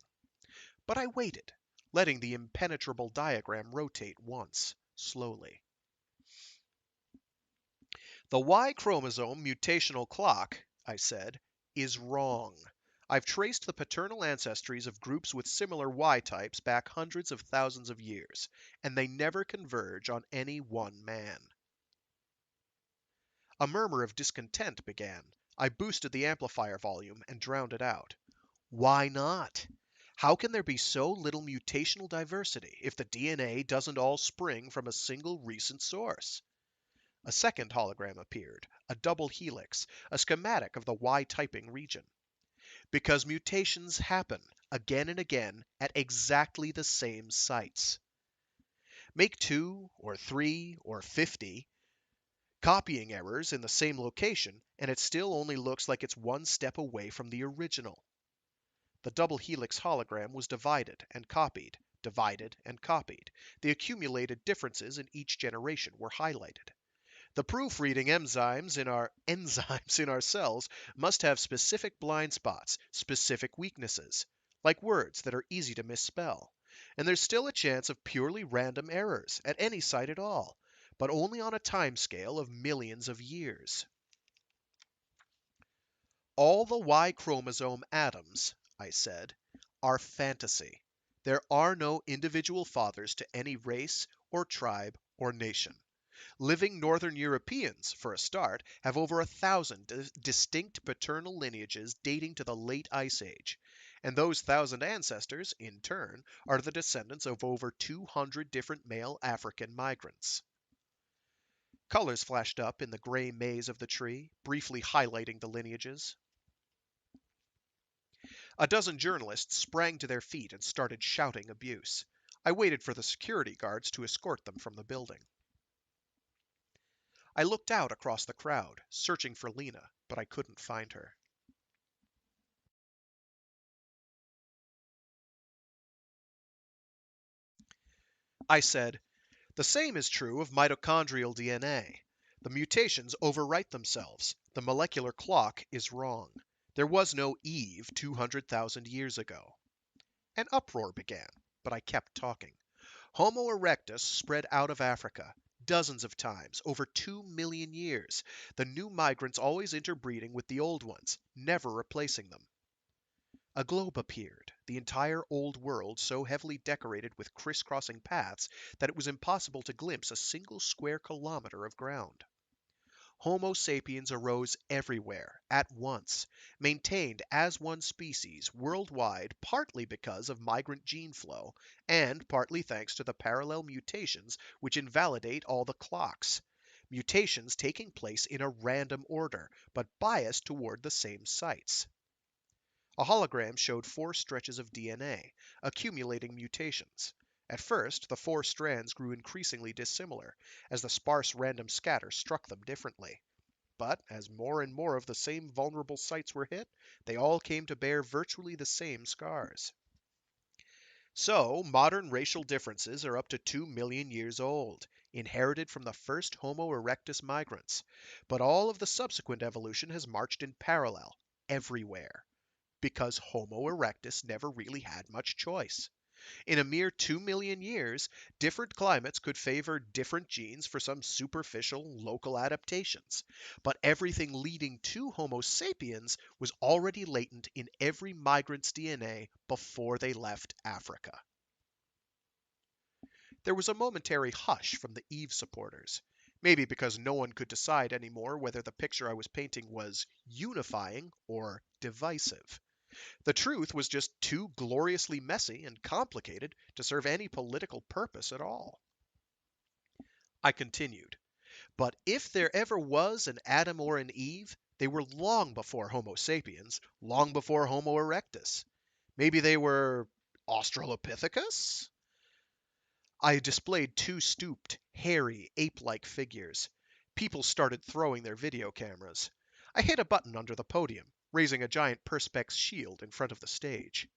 But I waited, letting the impenetrable diagram rotate once, slowly. "The Y chromosome mutational clock," I said, "is wrong. I've traced the paternal ancestries of groups with similar Y types back hundreds of thousands of years, and they never converge on any one man." A murmur of discontent began. I boosted the amplifier volume and drowned it out. Why not? How can there be so little mutational diversity if the DNA doesn't all spring from a single recent source? A second hologram appeared, a double helix, a schematic of the Y typing region. Because mutations happen again and again at exactly the same sites. Make 2 or 3 or 50 copying errors in the same location, and it still only looks like it's one step away from the original. The double helix hologram was divided and copied, divided and copied. The accumulated differences in each generation were highlighted. The proofreading enzymes in our cells must have specific blind spots, specific weaknesses, like words that are easy to misspell. And there's still a chance of purely random errors at any site at all, but only on a timescale of millions of years. All the Y chromosome atoms, I said, are fantasy. There are no individual fathers to any race or tribe or nation. Living Northern Europeans, for a start, have over 1,000 distinct paternal lineages dating to the late Ice Age, and those 1,000 ancestors, in turn, are the descendants of over 200 different male African migrants. Colors flashed up in the gray maze of the tree, briefly highlighting the lineages. A dozen journalists sprang to their feet and started shouting abuse. I waited for the security guards to escort them from the building. I looked out across the crowd, searching for Lena, but I couldn't find her. I said, "The same is true of mitochondrial DNA. The mutations overwrite themselves. The molecular clock is wrong. There was no Eve 200,000 years ago." An uproar began, but I kept talking. Homo erectus spread out of Africa dozens of times over 2 million years, the new migrants always interbreeding with the old ones, never replacing them. A globe appeared, the entire old world so heavily decorated with crisscrossing paths that it was impossible to glimpse a single square kilometer of ground. Homo sapiens arose everywhere, at once, maintained as one species worldwide partly because of migrant gene flow, and partly thanks to the parallel mutations which invalidate all the clocks. Mutations taking place in a random order, but biased toward the same sites. A hologram showed 4 stretches of DNA, accumulating mutations. At first, the 4 strands grew increasingly dissimilar, as the sparse random scatter struck them differently. But as more and more of the same vulnerable sites were hit, they all came to bear virtually the same scars. So, modern racial differences are up to 2 million years old, inherited from the first Homo erectus migrants. But all of the subsequent evolution has marched in parallel, everywhere, because Homo erectus never really had much choice. In a mere 2 million years, different climates could favor different genes for some superficial local adaptations. But everything leading to Homo sapiens was already latent in every migrant's DNA before they left Africa. There was a momentary hush from the Eve supporters. Maybe because no one could decide anymore whether the picture I was painting was unifying or divisive. The truth was just too gloriously messy and complicated to serve any political purpose at all. I continued, "But if there ever was an Adam or an Eve, they were long before Homo sapiens, long before Homo erectus. Maybe they were Australopithecus?" I displayed 2 stooped, hairy, ape-like figures. People started throwing their video cameras. I hit a button under the podium, raising a giant perspex shield in front of the stage.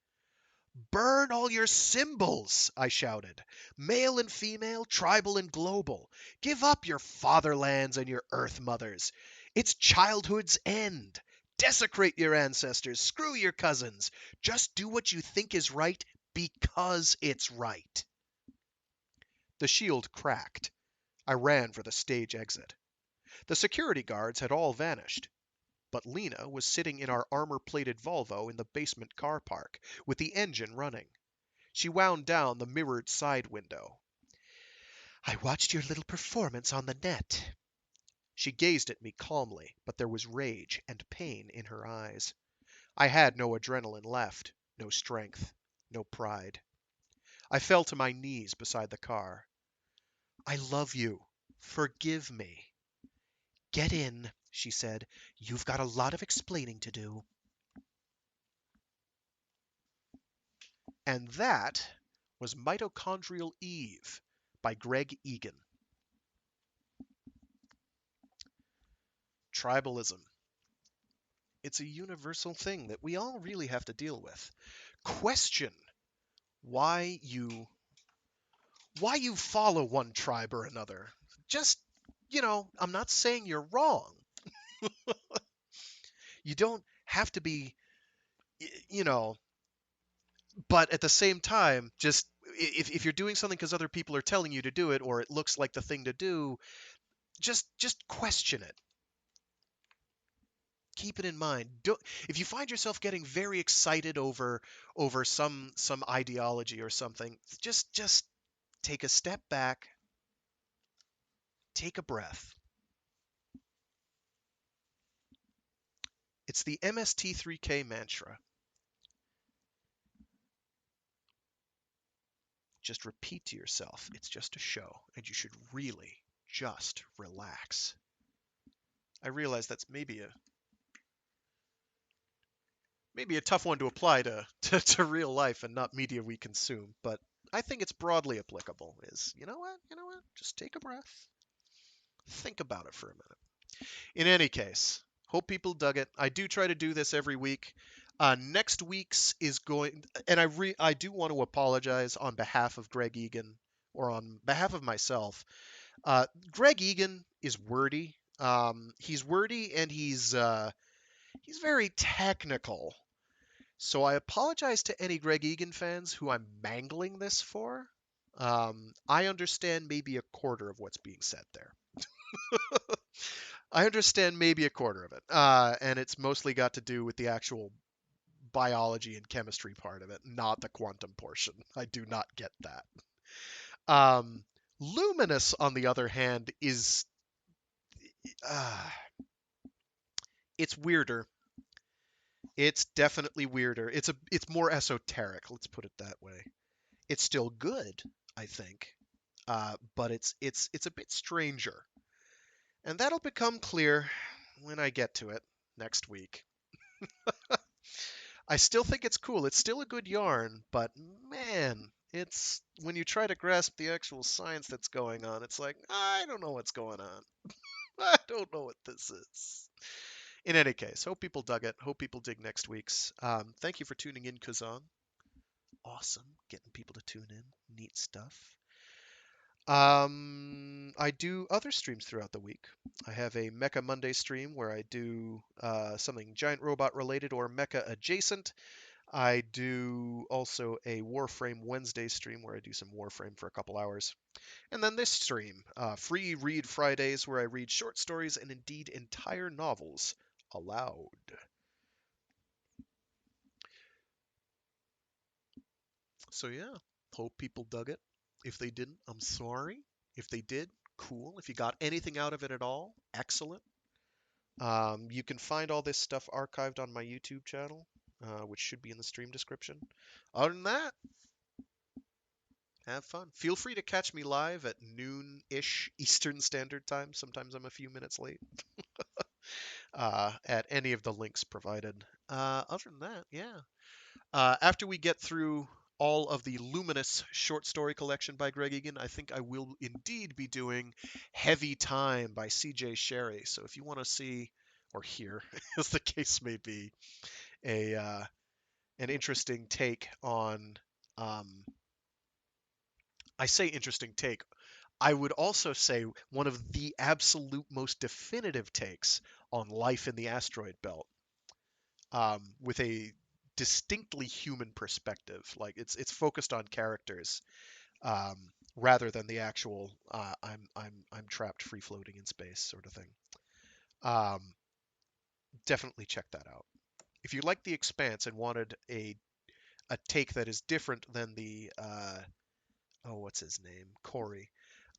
"Burn all your symbols!" I shouted. "Male and female, tribal and global. Give up your fatherlands and your earth mothers. It's childhood's end. Desecrate your ancestors. Screw your cousins. Just do what you think is right because it's right." The shield cracked. I ran for the stage exit. The security guards had all vanished. But Lena was sitting in our armor-plated Volvo in the basement car park, with the engine running. She wound down the mirrored side window. "I watched your little performance on the net." She gazed at me calmly, but there was rage and pain in her eyes. I had no adrenaline left, no strength, no pride. I fell to my knees beside the car. "I love you. Forgive me." "Get in," she said. "You've got a lot of explaining to do." And that was Mitochondrial Eve by Greg Egan. Tribalism. It's a universal thing that we all really have to deal with. Question why you follow one tribe or another. Just, I'm not saying you're wrong. You don't have to be, you know, but at the same time, just if you're doing something because other people are telling you to do it or it looks like the thing to do, just question it. Keep it in mind. If you find yourself getting very excited over some ideology or something, just take a step back, take a breath. It's the MST3K mantra. Just repeat to yourself, it's just a show, and you should really just relax. I realize that's maybe a tough one to apply to real life and not media we consume, but I think it's broadly applicable. You know what? Just take a breath. Think about it for a minute. In any case, hope people dug it. I do try to do this every week. Next week's is going, and I do want to apologize on behalf of Greg Egan or on behalf of myself, Greg Egan is wordy. He's wordy and he's very technical. So I apologize to any Greg Egan fans who I'm mangling this for. I understand maybe a quarter of what's being said there. I understand maybe a quarter of it, and it's mostly got to do with the actual biology and chemistry part of it, not the quantum portion. I do not get that. Um, Luminous, on the other hand, is uh, it's weirder. It's definitely weirder. It's more esoteric. Let's put it that way. It's still good, I think, but it's a bit stranger, and that'll become clear when I get to it next week. I still think it's cool. It's still a good yarn, but man, it's when you try to grasp the actual science that's going on, it's like, I don't know what's going on. I don't know what this is. In any case, hope people dug it. Hope people dig next week's. Thank you for tuning in, Kazan. Awesome. Getting people to tune in. Neat stuff. I do other streams throughout the week. I have a Mecha Monday stream where I do something giant robot related or mecha adjacent. I do also a Warframe Wednesday stream where I do some Warframe for a couple hours. And then this stream, Free Read Fridays, where I read short stories and indeed entire novels aloud. So yeah, hope people dug it. If they didn't, I'm sorry. If they did, cool. If you got anything out of it at all, excellent. You can find all this stuff archived on my YouTube channel, which should be in the stream description. Other than that, have fun. Feel free to catch me live at noon-ish Eastern Standard Time. Sometimes I'm a few minutes late. At any of the links provided. Other than that, yeah. After we get through all of the Luminous short story collection by Greg Egan, I think I will indeed be doing Heavy Time by C.J. Sherry. So if you want to see or hear, as the case may be, a an interesting take on, um, I say interesting take. I would also say one of the absolute most definitive takes on life in the asteroid belt, with a distinctly human perspective. Like it's focused on characters, um, rather than the actual I'm trapped free floating in space sort of thing. Um, Definitely check that out. If you like The Expanse and wanted a take that is different than the oh, what's his name, Corey.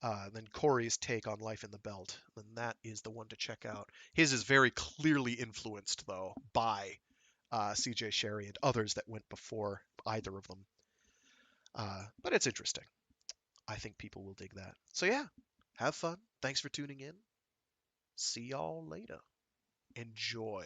Then Corey's take on life in the belt, then that is the one to check out. His is very clearly influenced, though, by C.J. Sherry and others that went before either of them. But it's interesting. I think people will dig that. So yeah, have fun. Thanks for tuning in. See y'all later. Enjoy.